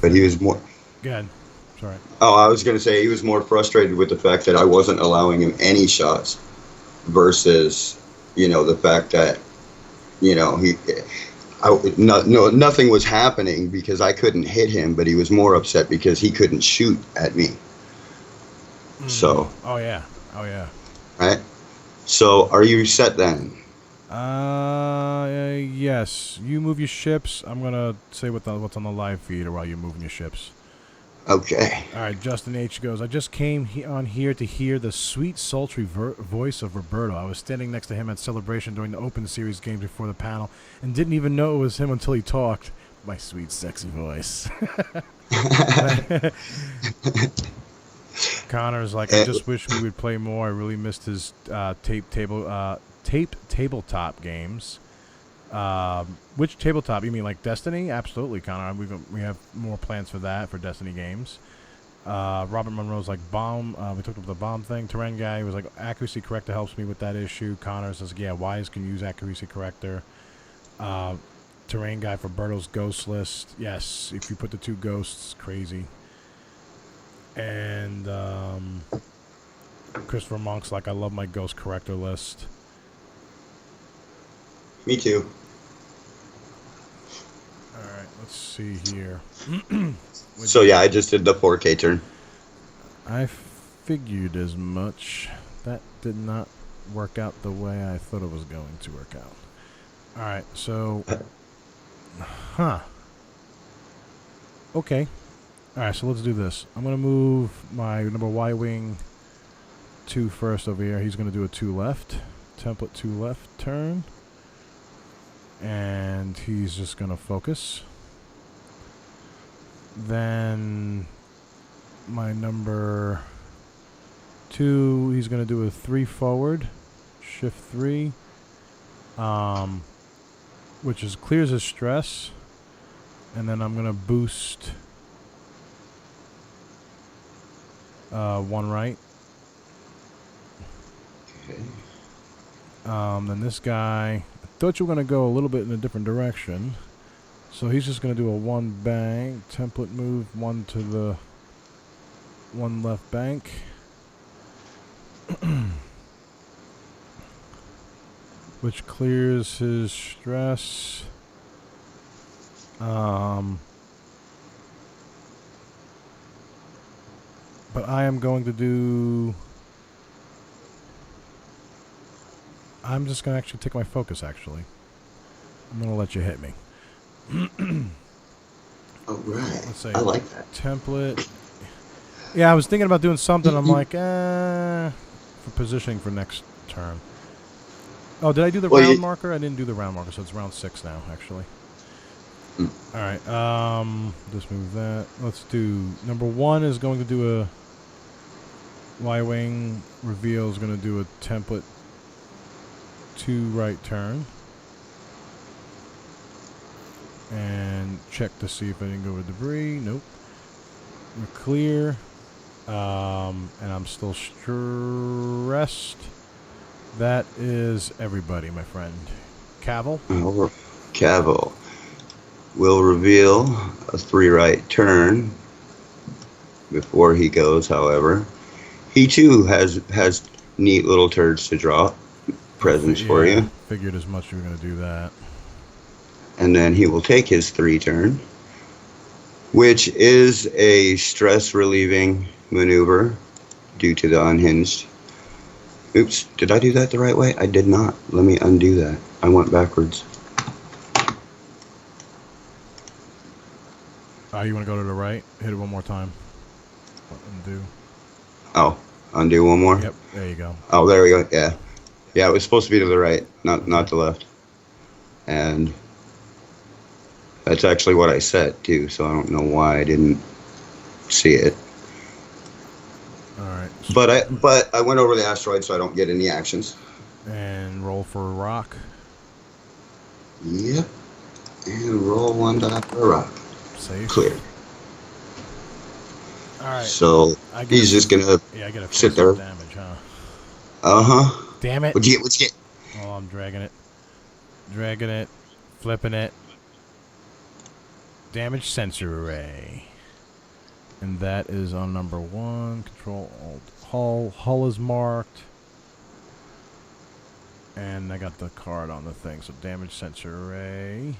Speaker 2: But he was more.
Speaker 1: Good. Sorry.
Speaker 2: Oh, I was going to say he was more frustrated with the fact that I wasn't allowing him any shots, versus, the fact that, nothing was happening because I couldn't hit him, but he was more upset because he couldn't shoot at me. So.
Speaker 1: Oh yeah.
Speaker 2: Right. So, are you set then?
Speaker 1: Yes. You move your ships. I'm gonna say what's on the live feed while you're moving your ships.
Speaker 2: Okay.
Speaker 1: All right. Justin H goes. I just came on here to hear the sweet, sultry voice of Roberto. I was standing next to him at Celebration during the Open Series games before the panel, and didn't even know it was him until he talked. My sweet, sexy voice. Connor's like, I just wish we would play more. I really missed his taped tabletop games. Which tabletop? You mean like Destiny? Absolutely, Connor. We have more plans for that, for Destiny games. Robert Monroe's like, bomb. We talked about the bomb thing. Terrain guy was like, accuracy corrector helps me with that issue. Connor says, yeah, Wise can use accuracy corrector. Terrain guy for Berto's ghost list. Yes, if you put the 2 ghosts, crazy. And Christopher Monk's like, I love my ghost corrector list.
Speaker 2: Me too.
Speaker 1: Alright, let's see here.
Speaker 2: So yeah, I just did the 4K turn.
Speaker 1: I figured as much. That did not work out the way I thought it was going to work out. Alright, so... Okay. Alright, so let's do this. I'm going to move my number Y-Wing 2 first over here. He's going to do a 2 left. Template 2 left turn. And he's just going to focus. Then my number 2, he's going to do a 3 forward. Shift 3. Which is clears his stress. And then I'm going to boost 1 right.
Speaker 2: Okay.
Speaker 1: Then this guy, I thought you were going to go a little bit in a different direction. So he's just going to do a 1 bank, template move, 1 to the 1 left bank. Which clears his stress. But I am going to do... I'm just going to actually take my focus, actually. I'm going to let you hit me.
Speaker 2: All right.
Speaker 1: Let's say
Speaker 2: I like that.
Speaker 1: Template. Yeah, I was thinking about doing something. I'm like, for positioning for next turn. Oh, did I do the round marker? I didn't do the round marker, so it's round 6 now, actually. Alright, just move that. Let's do... Number 1 is going to do a... Y-Wing reveal is going to do a template 2 right turn. And check to see if I didn't go with debris. Nope. We're clear. And I'm still stressed. That is everybody, my friend. Kavil?
Speaker 2: Kavil will reveal a 3 right turn before he goes, however. He too has neat little turds to draw. Presents for you.
Speaker 1: Figured as much you were going to do that.
Speaker 2: And then he will take his 3 turn, which is a stress relieving maneuver due to the unhinged. Oops, did I do that the right way? I did not. Let me undo that. I went backwards.
Speaker 1: You want to go to the right? Hit it one more time. Undo.
Speaker 2: Oh, undo one more?
Speaker 1: Yep, there you go.
Speaker 2: Oh, there we go. Yeah. Yeah, it was supposed to be to the right, not the left. And that's actually what I set, too, so I don't know why I didn't see it.
Speaker 1: Alright.
Speaker 2: But I went over the asteroid, so I don't get any actions.
Speaker 1: And roll for a rock.
Speaker 2: Yep. And roll 1 die for a rock.
Speaker 1: Safe.
Speaker 2: Clear.
Speaker 1: Alright.
Speaker 2: So He's just gonna
Speaker 1: I get a
Speaker 2: sit there.
Speaker 1: damage, huh?
Speaker 2: Uh-huh.
Speaker 1: Damn it.
Speaker 2: What'd you get?
Speaker 1: Oh, I'm dragging it. Dragging it. Flipping it. Damage sensor array. And that is on number 1. Control Alt Hull. Hull is marked. And I got the card on the thing. So damage sensor array.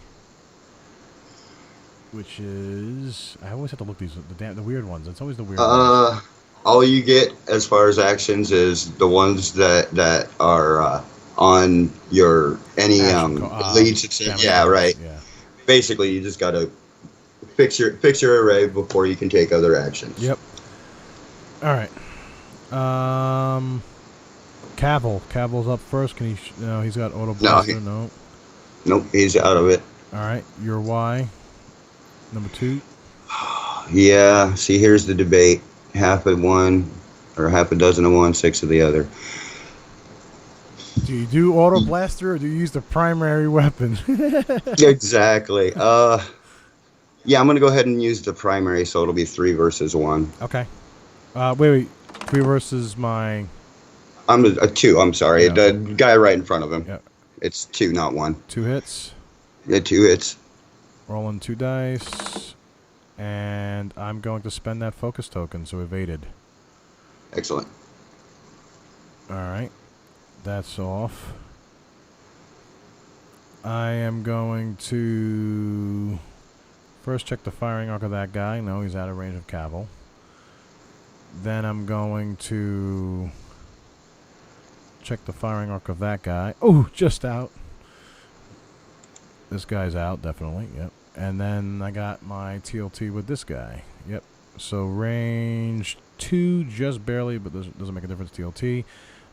Speaker 1: Which is... I always have to look these... The weird ones. It's always the weird ones.
Speaker 2: All you get as far as actions is the ones that are on your leads. Yeah, right.
Speaker 1: Yeah.
Speaker 2: Basically, you just gotta fix your array before you can take other actions.
Speaker 1: Yep. All right. Kavil. Kavil's up first. Can he? No, he's got Autoblaster. No.
Speaker 2: Nope, he's out of it.
Speaker 1: All right. Your Y. Number 2.
Speaker 2: Yeah. See, here's the debate. Half of one, or half a dozen of one, 6 of the other.
Speaker 1: Do you do Autoblaster or do you use the primary weapon?
Speaker 2: Exactly. Yeah, I'm gonna go ahead and use the primary, so it'll be 3 versus 1.
Speaker 1: Okay. Wait. 3 versus my...
Speaker 2: I'm a 2. I'm sorry.
Speaker 1: Yeah.
Speaker 2: The guy right in front of him.
Speaker 1: Yeah.
Speaker 2: It's 2, not 1.
Speaker 1: 2 hits.
Speaker 2: Yeah, 2 hits.
Speaker 1: Rolling 2 dice. And I'm going to spend that focus token, so evaded.
Speaker 2: Excellent.
Speaker 1: Alright. That's off. I am going to first check the firing arc of that guy. No, he's out of range of Kavil. Then I'm going to check the firing arc of that guy. Oh, just out. This guy's out, definitely. Yep. And then I got my TLT with this guy. Yep. So range 2, just barely, but doesn't make a difference. TLT.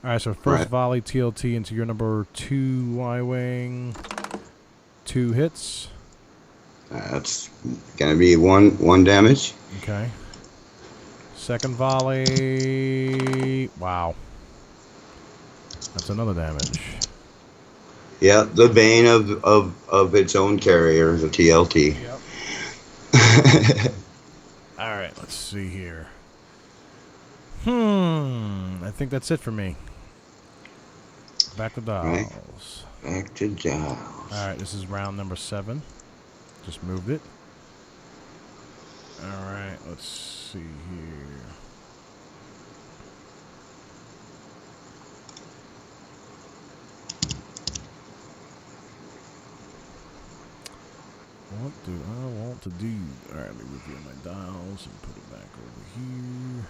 Speaker 1: All right. So first volley TLT into your number 2 Y-Wing. 2 hits.
Speaker 2: That's gonna be one damage.
Speaker 1: Okay. Second volley. Wow. That's another damage.
Speaker 2: Yeah, the bane of its own carrier, the TLT.
Speaker 1: Yep. All right, let's see here. I think that's it for me. Back to dials.
Speaker 2: Right. Back to dials.
Speaker 1: All right, this is round number 7. Just moved it. All right, let's see here. What do I want to do? All right, let me review my dials and put it back over here.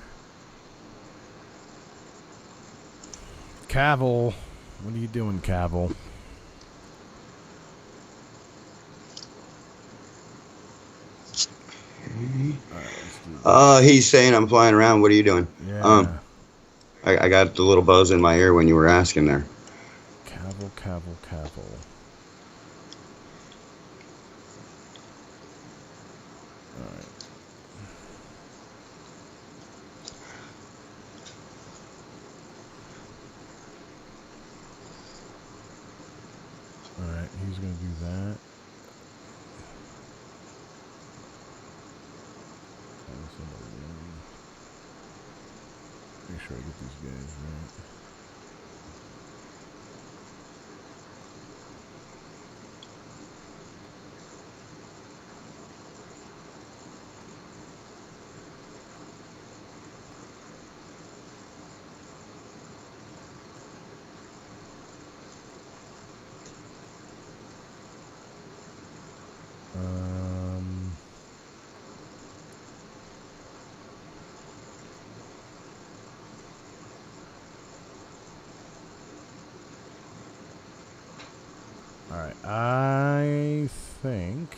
Speaker 1: Kavil. What are you doing, Kavil?
Speaker 2: He's saying I'm flying around. What are you doing?
Speaker 1: Yeah.
Speaker 2: I got the little buzz in my ear when you were asking there.
Speaker 1: Kavil. Alright. Alright, he's gonna do that. Make sure I get these guys right. Alright, I think...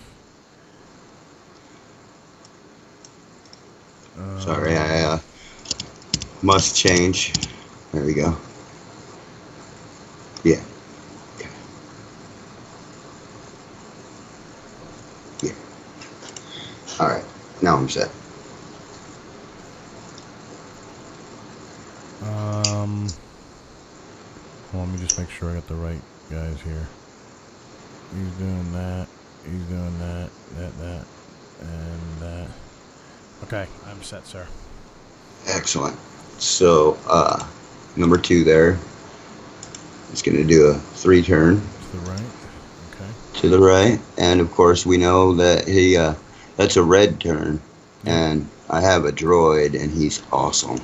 Speaker 2: Sorry, I must change. There we go. Yeah. Okay. Yeah. Alright, now I'm set.
Speaker 1: Well, let me just make sure I got the right guys here. He's doing that. He's doing that, and that. Okay, I'm set, sir.
Speaker 2: Excellent. So, number 2 there is going to do a 3-turn
Speaker 1: To the right. Okay.
Speaker 2: to the right, and of course we know that he that's a red turn, and I have a droid, and he's awesome.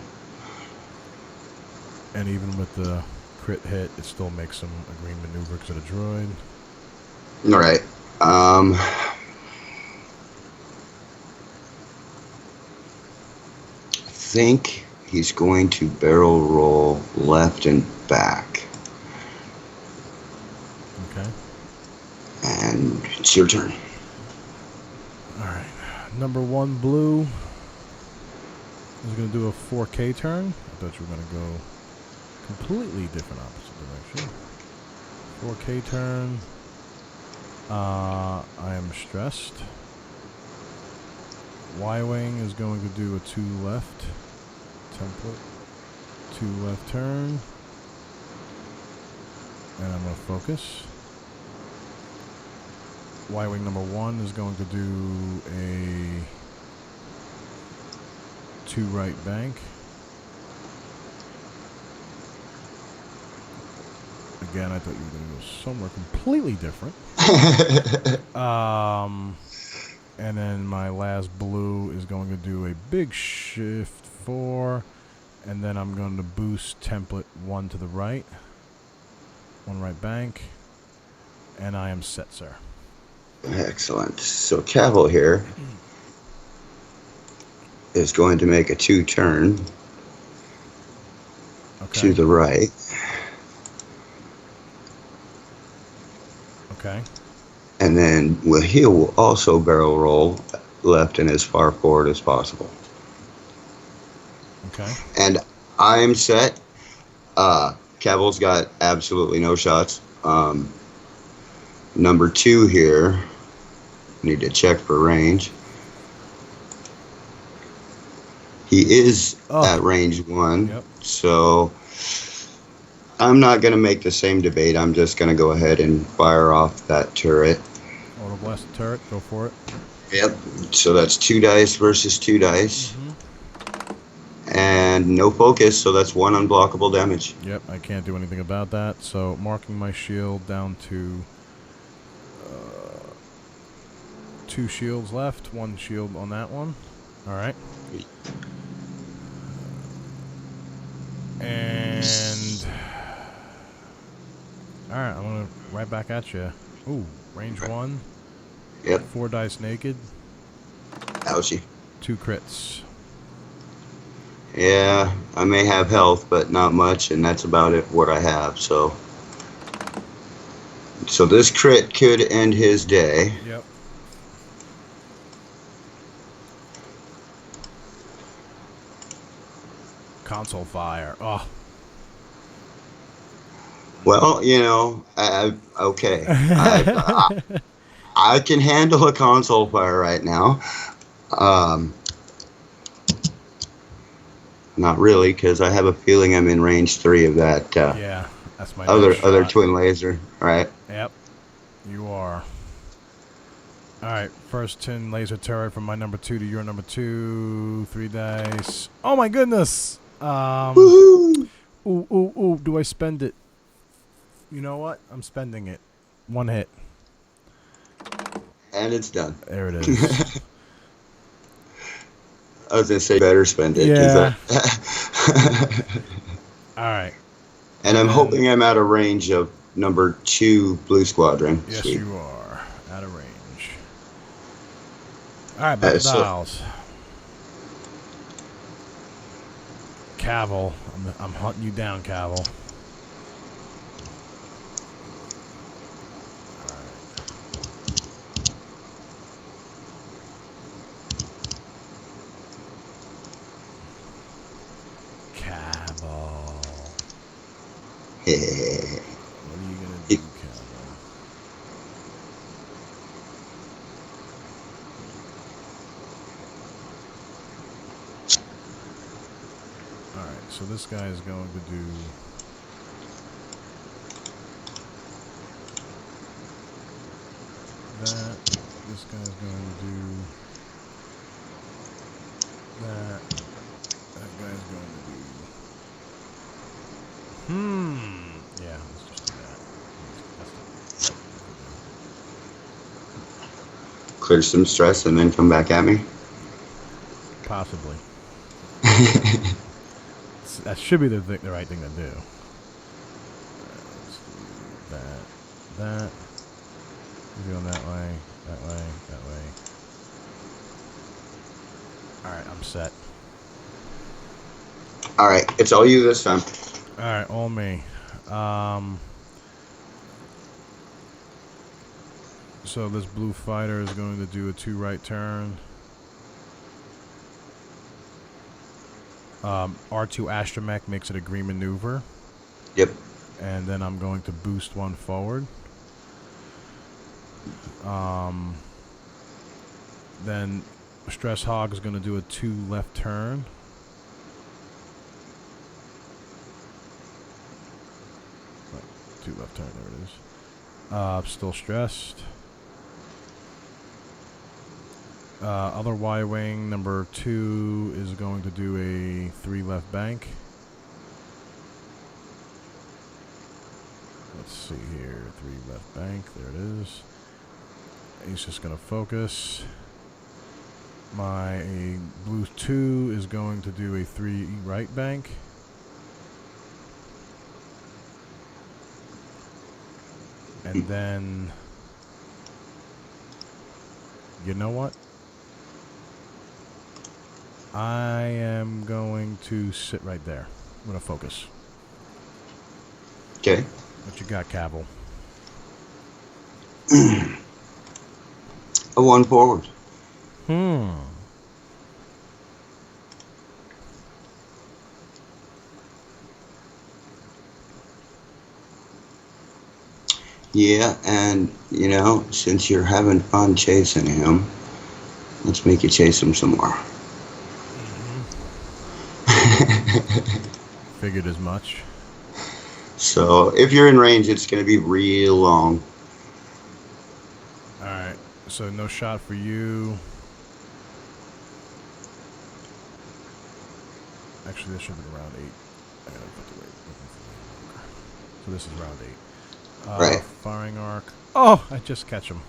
Speaker 1: And even with the crit hit, it still makes some a green maneuver because of the droid.
Speaker 2: All right. I think he's going to barrel roll left and back.
Speaker 1: Okay.
Speaker 2: And it's your turn.
Speaker 1: All right. Number 1 blue is going to do a 4K turn. I thought you were going to go completely different opposite direction. 4K turn. I am stressed. Y-Wing is going to do a 2 left template. 2 left turn. And I'm going to focus. Y-Wing number 1 is going to do a 2 right bank. Again, I thought you were going to go somewhere completely different. And then my last blue is going to do a big shift 4. And then I'm going to boost template 1 to the right. 1 right bank. And I am set, sir.
Speaker 2: Excellent. So Kavil here is going to make a 2 turn to the right.
Speaker 1: Okay.
Speaker 2: And then he will also barrel roll left and as far forward as possible.
Speaker 1: Okay.
Speaker 2: And I'm set. Kavil's got absolutely no shots. Number 2 here, need to check for range. He is at range 1, so I'm not going to make the same debate. I'm just going to go ahead and fire off that turret.
Speaker 1: Autoblaster turret, go for it.
Speaker 2: Yep, so that's 2 dice versus 2 dice. And no focus, so that's 1 unblockable damage.
Speaker 1: Yep, I can't do anything about that. So marking my shield down to 2 shields left, 1 shield on that one. All right. And all right, I'm gonna right back at you. Ooh, range 1.
Speaker 2: Yep.
Speaker 1: 4 dice naked.
Speaker 2: Ouchie.
Speaker 1: 2 crits.
Speaker 2: Yeah, I may have health, but not much, and that's about it. What I have, so this crit could end his day.
Speaker 1: Yep. Console fire. Oh.
Speaker 2: Well, you know, okay. I can handle a console fire right now. Not really, because I have a feeling I'm in range 3 of that.
Speaker 1: Yeah, that's my
Speaker 2: other twin laser. Right.
Speaker 1: Yep, you are. All right, first tin laser turret from my number 2 to your number 2. 3 dice. Oh my goodness.
Speaker 2: Woohoo!
Speaker 1: Ooh. Do I spend it? You know what? I'm spending it. 1 hit.
Speaker 2: And it's done.
Speaker 1: There it is.
Speaker 2: I was going to say better spend it.
Speaker 1: Yeah. All right.
Speaker 2: And I'm hoping I'm out of range of number 2 Blue Squadron.
Speaker 1: Yes,
Speaker 2: Sweet.
Speaker 1: you are. Out of range. All right, back to dials. Kavil. I'm hunting you down, Kavil. What are you going to do, Kavil? Alright, so this guy is going to do... that. This guy's going to do... that. That guy's going to do... Yeah, let's just do that. That's the
Speaker 2: Clear some stress and then come back at me.
Speaker 1: possibly. That should be the right thing to do. Let's do that. We're going that way, that way, that way. Alright, I'm set.
Speaker 2: Alright, it's all you this time.
Speaker 1: Alright, all me. So this blue fighter is going to do a 2 right turn. R2 Astromech makes it a green maneuver.
Speaker 2: Yep.
Speaker 1: And then I'm going to boost 1 forward. Then Stress Hog is going to do a 2 left turn. Two left turn, there it is. Still stressed. Other Y-Wing, number 2, is going to do a 3 left bank. Let's see here, 3 left bank, there it is. He's just going to focus. My blue 2 is going to do a 3 right bank. And then, you know what? I am going to sit right there. I'm going to focus.
Speaker 2: Okay.
Speaker 1: What you got, Kavil?
Speaker 2: A 1 forward. Yeah, and, you know, since you're having fun chasing him, let's make you chase him some more.
Speaker 1: Figured as much.
Speaker 2: So, if you're in range, it's going to be real long.
Speaker 1: Alright, so no shot for you. Actually, this should be round 8. I gotta put the weight. So this is round 8.
Speaker 2: Right.
Speaker 1: Firing arc. Oh, I just catch him.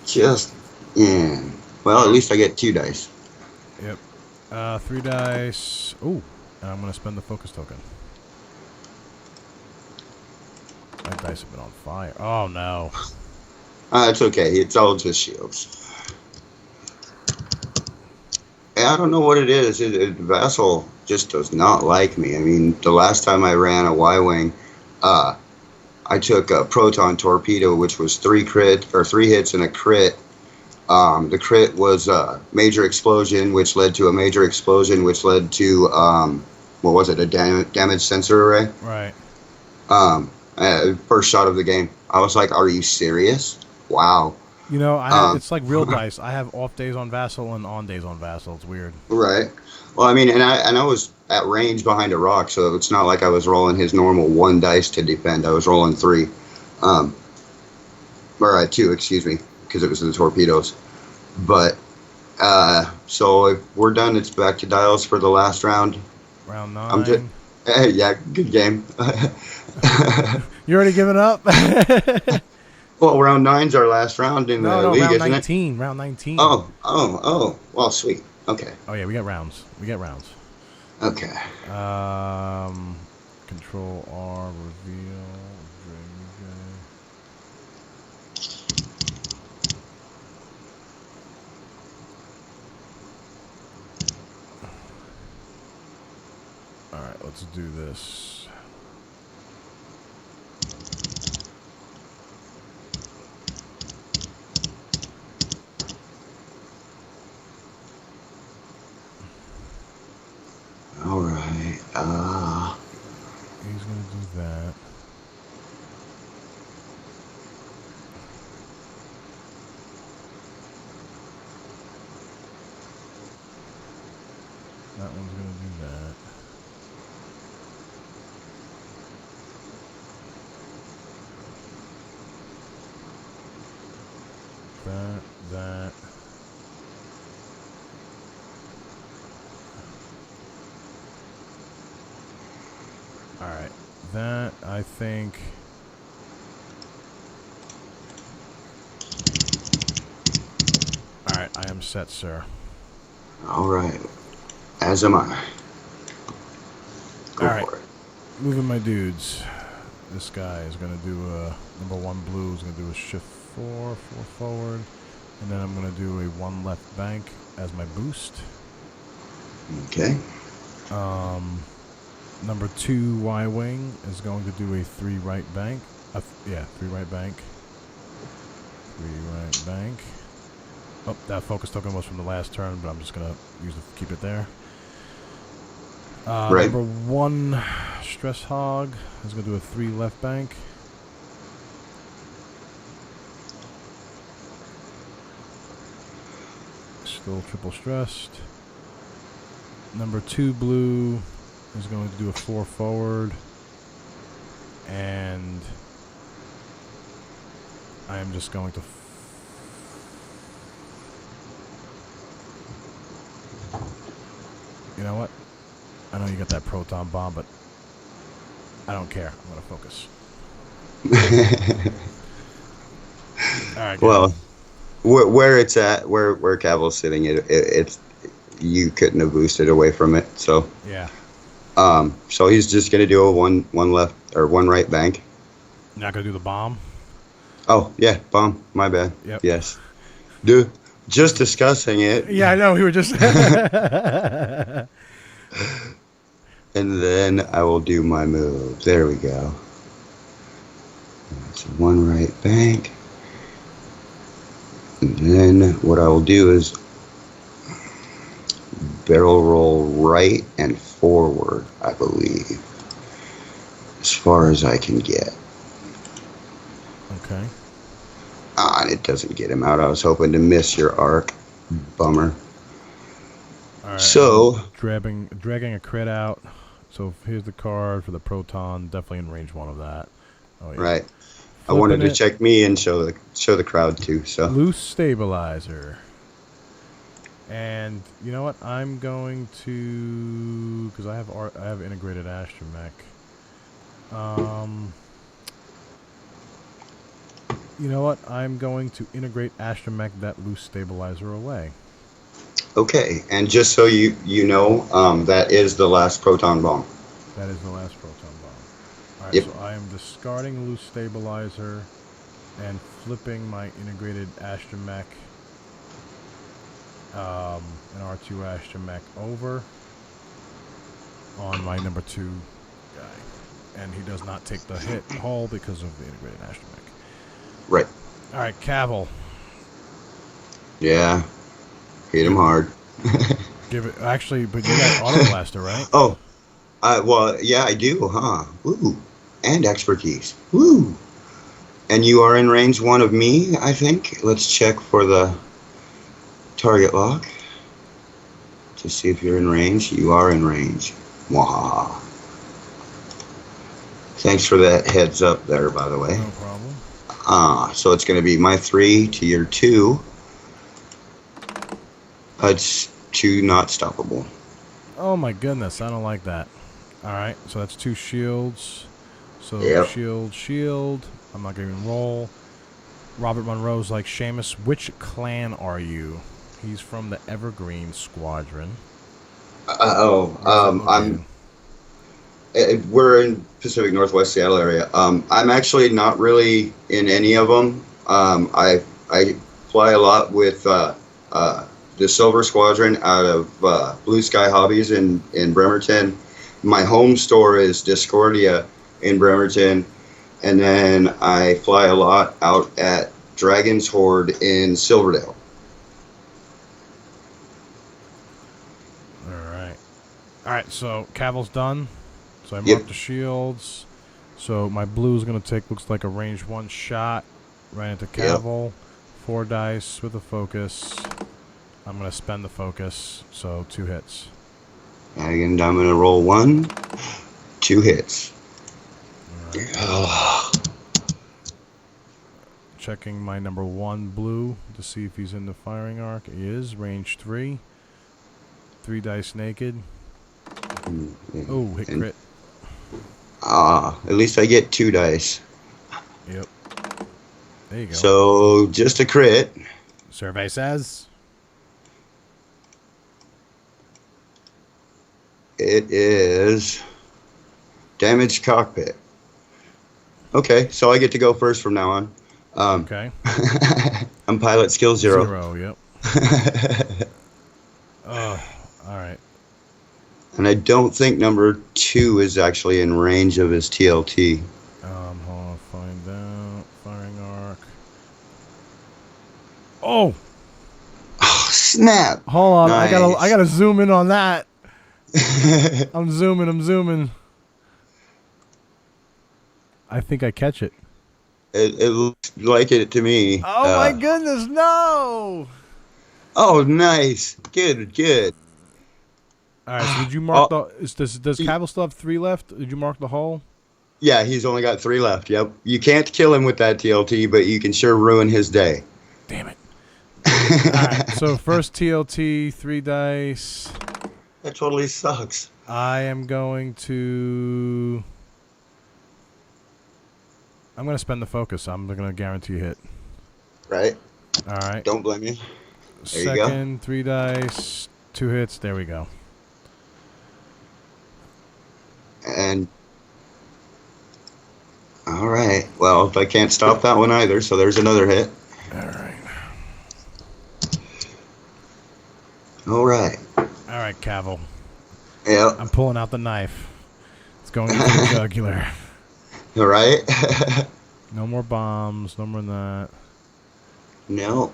Speaker 2: Just, yeah. Well, at least I get 2 dice.
Speaker 1: Yep. 3 dice. Ooh, and I'm going to spend the focus token. My dice have been on fire. Oh, no.
Speaker 2: It's okay. It's all just shields. I don't know what it is. Vassal just does not like me. I mean, the last time I ran a Y-Wing, I took a Proton Torpedo, which was 3 hits and a crit. The crit was a major explosion, which led to a major explosion, which led to, what was it, a damage sensor array?
Speaker 1: Right.
Speaker 2: First shot of the game. I was like, are you serious? Wow.
Speaker 1: You know, I have, it's like real dice. I have off days on Vassal and on days on Vassal. It's weird.
Speaker 2: Right. Well, I mean, and I was at range behind a rock, so it's not like I was rolling his normal 1 dice to defend. I was rolling 3. Or 2, excuse me, because it was the torpedoes. But, so if we're done, it's back to dials for the last round.
Speaker 1: Round 9.
Speaker 2: Yeah, good game.
Speaker 1: You already giving up?
Speaker 2: Well, round 9's our last round in the league,
Speaker 1: round
Speaker 2: isn't
Speaker 1: 19.
Speaker 2: it?
Speaker 1: Round 19.
Speaker 2: Oh. Well, sweet. Okay.
Speaker 1: Oh, yeah, we got rounds.
Speaker 2: Okay.
Speaker 1: Control R, reveal. Alright, let's do this.
Speaker 2: Alright,
Speaker 1: He's gonna do that. That one's gonna do that. That. Alright. That, I think... Alright, I am set, sir.
Speaker 2: Alright. As am I. Go for it.
Speaker 1: Moving my dudes. This guy is going to do a... Number 1 blue is going to do a shift 4 forward. And then I'm going to do a 1 left bank as my boost.
Speaker 2: Okay.
Speaker 1: Number 2 Y-Wing is going to do a 3 right bank. 3 right bank. 3 right bank. Oh, that focus token was from the last turn, but I'm just going to keep it there.
Speaker 2: Right.
Speaker 1: Number 1 Stress Hog is going to do a 3 left bank. Still triple stressed. Number 2 blue is going to do a 4 forward. And I am just going to... You know what? I know you got that Proton Bomb, but I don't care. I'm going to focus. Alright,
Speaker 2: well, where it's at, where Kavil's sitting, it's you couldn't have boosted away from it. So
Speaker 1: yeah.
Speaker 2: So he's just gonna do a one left or 1 right bank.
Speaker 1: Not gonna do the bomb.
Speaker 2: Oh yeah, bomb. My bad.
Speaker 1: Yep.
Speaker 2: Yes. Dude, just discussing it.
Speaker 1: Yeah, I know. We were just.
Speaker 2: And then I will do my move. There we go. That's 1 right bank. And then what I will do is barrel roll right and forward, I believe, as far as I can get.
Speaker 1: Okay.
Speaker 2: And it doesn't get him out. I was hoping to miss your arc. Bummer.
Speaker 1: All right.
Speaker 2: So
Speaker 1: dragging a crit out. So here's the card for the Proton. Definitely in range 1 of that. Oh yeah.
Speaker 2: right. I wanted to check me and show the crowd too. So
Speaker 1: loose stabilizer. And you know what? I'm going to, because I have integrated Astromech. You know what? I'm going to integrate Astromech that loose stabilizer away.
Speaker 2: okay, and just so you know, that is the last Proton Bomb.
Speaker 1: That is the last Proton Bomb. Alright,
Speaker 2: Yep.
Speaker 1: so I am discarding loose stabilizer and flipping my integrated Astromech, an R2 Astromech over on my number 2 guy. And he does not take the hit hull because of the integrated Astromech.
Speaker 2: Right.
Speaker 1: Alright, Kavil.
Speaker 2: Yeah. Hit him hard.
Speaker 1: Give it, actually, but you got Autoblaster, right?
Speaker 2: Oh. Well, yeah, I do, huh? Woo. And expertise. Woo. And you are in range 1 of me, I think. Let's check for the target lock to see if you're in range. You are in range. Wahaha. Thanks for that heads up there, by the way.
Speaker 1: No problem.
Speaker 2: So it's going to be my 3 to your 2. It's 2 not stoppable.
Speaker 1: Oh my goodness, I don't like that. Alright, so that's 2 shields. So
Speaker 2: Yep.
Speaker 1: shield. I'm not going to even roll. Robert Monroe's like, Seamus, which clan are you? He's from the Evergreen Squadron.
Speaker 2: We're in Pacific Northwest Seattle area. I'm actually not really in any of them. I fly a lot with the Silver Squadron out of Blue Sky Hobbies in Bremerton. My home store is Discordia in Bremerton, and then I fly a lot out at Dragon's Horde in Silverdale.
Speaker 1: Alright, so Kavil's done. So I marked
Speaker 2: Yep.
Speaker 1: the shields. So my blue is going to take, looks like a range 1 shot right into Kavil. 4 dice with a focus. I'm going to spend the focus, so 2 hits.
Speaker 2: And again, I'm going to roll 1, 2 hits.
Speaker 1: Right. Checking my number 1 blue to see if he's in the firing arc. He is, range 3. 3 dice naked. Oh, hit crit.
Speaker 2: At least I get 2 dice.
Speaker 1: Yep. There you go.
Speaker 2: So, just a crit.
Speaker 1: Survey says.
Speaker 2: It is damaged cockpit. Okay, so I get to go first from now on.
Speaker 1: Okay.
Speaker 2: I'm pilot skill 0.
Speaker 1: 0, yep. Oh, all right.
Speaker 2: And I don't think number 2 is actually in range of his TLT.
Speaker 1: Hold on, find out. Firing arc. Oh!
Speaker 2: Oh, snap!
Speaker 1: Hold on,
Speaker 2: Nice.
Speaker 1: I gotta zoom in on that. I'm zooming. I think I catch it.
Speaker 2: It looks like it to me.
Speaker 1: Oh my goodness, no!
Speaker 2: Oh, nice. Good.
Speaker 1: Alright, so did you mark does Kavil still have 3 left? Did you mark the hull?
Speaker 2: Yeah, he's only got 3 left. Yep. You can't kill him with that TLT, but you can sure ruin his day.
Speaker 1: Damn it. Alright, so first TLT, 3 dice.
Speaker 2: That totally sucks.
Speaker 1: I am going to... I'm going to spend the focus. I'm going to guarantee a hit.
Speaker 2: Right?
Speaker 1: Alright.
Speaker 2: Don't blame me. There you
Speaker 1: Second, 3 dice, 2 hits. There we go.
Speaker 2: And... Alright. Well, I can't stop that one either, so there's another hit.
Speaker 1: Alright.
Speaker 2: Alright.
Speaker 1: Alright, Kavil.
Speaker 2: Yep.
Speaker 1: I'm pulling out the knife. It's going into the jugular.
Speaker 2: Alright.
Speaker 1: No more bombs. No more than that.
Speaker 2: No.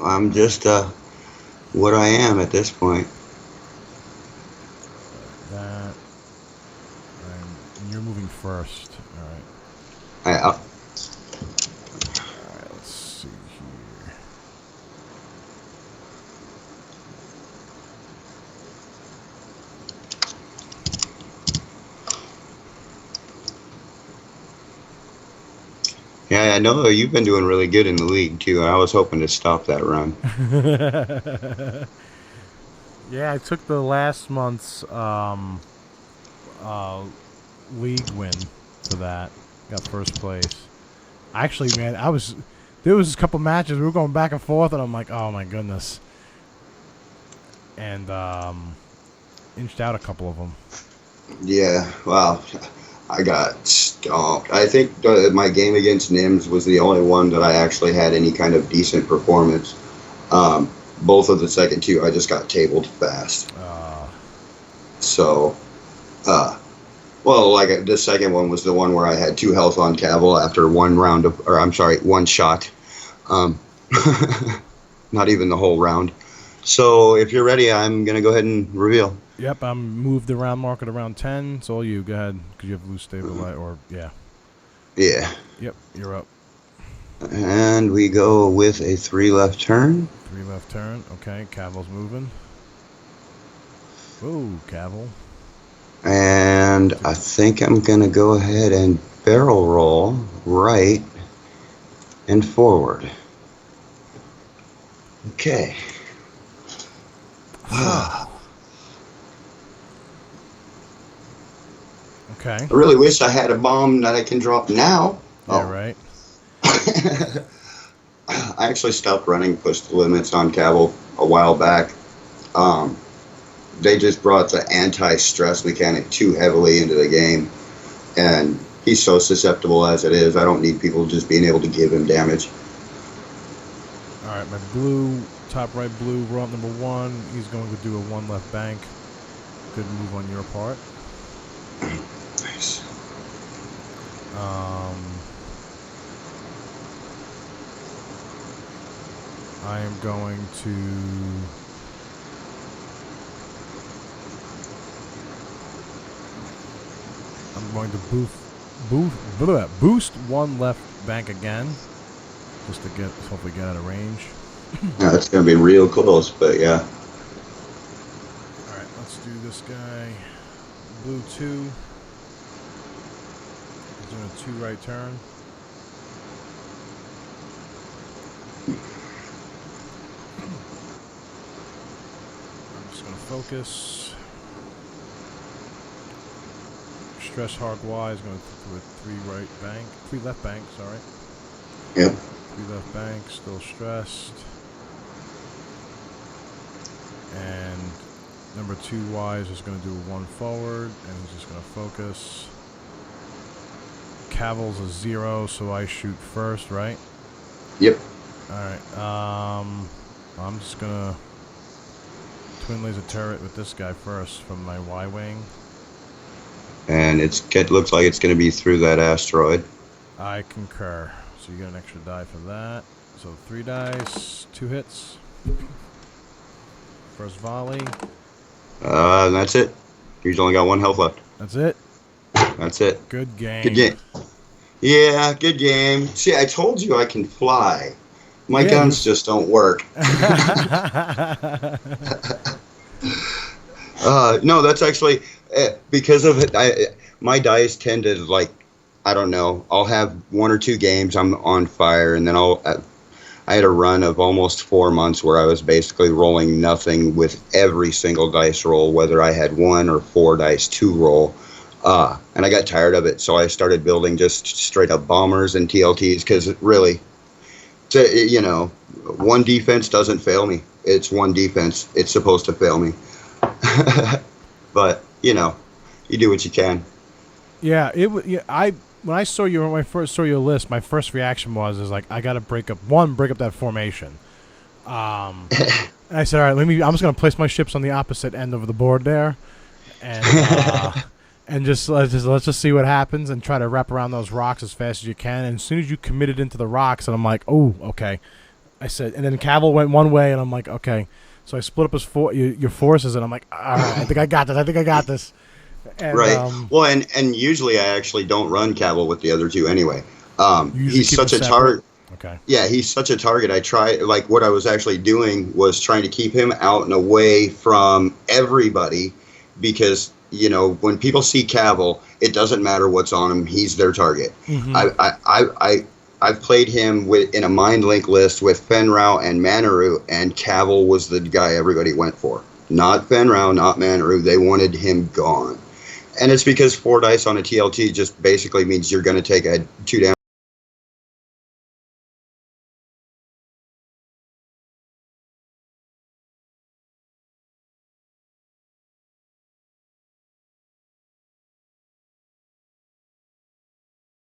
Speaker 2: I'm just, what I am at this point.
Speaker 1: That. And you're moving first. Alright.
Speaker 2: Alright,
Speaker 1: Alright, let's see here.
Speaker 2: yeah, I know you've been doing really good in the league, too. I was hoping to stop that run.
Speaker 1: Yeah, I took the last month's league win for that. Got first place. Actually, man, there was a couple matches we were going back and forth, and I'm like, oh my goodness. And inched out a couple of them.
Speaker 2: Yeah, well, I got stomped. I think my game against Nims was the only one that I actually had any kind of decent performance. Both of the second 2, I just got tabled fast. So, well, like the second one was the one where I had 2 health on Kavil after 1 round of, or I'm sorry, 1 shot. Not even the whole round. So if you're ready, I'm going to go ahead and reveal.
Speaker 1: Yep, I'm moved the round mark at around 10. It's all you. Go ahead, because you have loose stabilize, or, yeah.
Speaker 2: Yeah.
Speaker 1: Yep, you're up.
Speaker 2: And we go with a 3 left turn.
Speaker 1: 3 left turn. Okay, Kavil's moving. Whoa, Kavil.
Speaker 2: And I think I'm going to go ahead and barrel roll right and forward. Okay.
Speaker 1: Okay.
Speaker 2: I really wish I had a bomb that I can drop now.
Speaker 1: Yeah, right.
Speaker 2: I actually stopped running push the limits on Kavil a while back. They just brought the anti-stress mechanic too heavily into the game, and he's so susceptible as it is. I don't need people just being able to give him damage.
Speaker 1: All right, my blue, top right blue, roll number 1. He's going to do a 1 left bank. Good move on your part.
Speaker 2: Nice.
Speaker 1: I am going to... I'm going to boost 1 left bank again, just to hopefully get out of range.
Speaker 2: Yeah, it's going to be real close, but yeah.
Speaker 1: All right, let's do this guy. Blue 2. He's doing a 2 right turn. I'm just going to focus. stress hard Y is going to do a 3 right bank, 3 left bank, sorry.
Speaker 2: Yep.
Speaker 1: 3 left bank, still stressed. And number 2 Y is just going to do a 1 forward, and he's just going to focus. Kavil's a 0, so I shoot first, right?
Speaker 2: Yep.
Speaker 1: Alright, I'm just going to twin laser turret with this guy first from my Y-Wing.
Speaker 2: And it looks like it's going to be through that asteroid.
Speaker 1: I concur. So you get an extra die for that. So 3 dice, 2 hits. First volley.
Speaker 2: And that's it. He's only got 1 health left.
Speaker 1: That's it.
Speaker 2: That's it.
Speaker 1: Good game.
Speaker 2: Good game. Yeah, good game. See, I told you I can fly. My guns just don't work. No, that's actually because of it. My dice tend to, like, I don't know. I'll have 1 or 2 games I'm on fire, and then I had a run of almost 4 months where I was basically rolling nothing with every single dice roll, whether I had 1 or 4 dice to roll. And I got tired of it, so I started building just straight up bombers and TLTs because really, you know, 1 defense doesn't fail me. It's 1 defense. It's supposed to fail me. But, you know, you do what you can.
Speaker 1: Yeah, when I first saw your list, my first reaction was like I got to break up that formation. And I said, all right, I'm just gonna place my ships on the opposite end of the board there, and and let's just see what happens and try to wrap around those rocks as fast as you can. And as soon as you committed into the rocks, and I'm like, oh, okay. I said, and then Kavil went one way, and I'm like, okay. So I split up your forces, and I'm like, all right, I think I got this. And,
Speaker 2: right. Well, and usually I actually don't run Kavil with the other 2 anyway. He's such a target.
Speaker 1: Okay.
Speaker 2: Yeah, he's such a target. What I was actually doing was trying to keep him out and away from everybody because, you know, when people see Kavil, it doesn't matter what's on him. He's their target. Mm-hmm. I've played him in a mind link list with Fenrau and Manaru, and Kavil was the guy everybody went for. Not Fenrau, not Manaru. They wanted him gone. And it's because 4 dice on a TLT just basically means you're going to take a 2 down.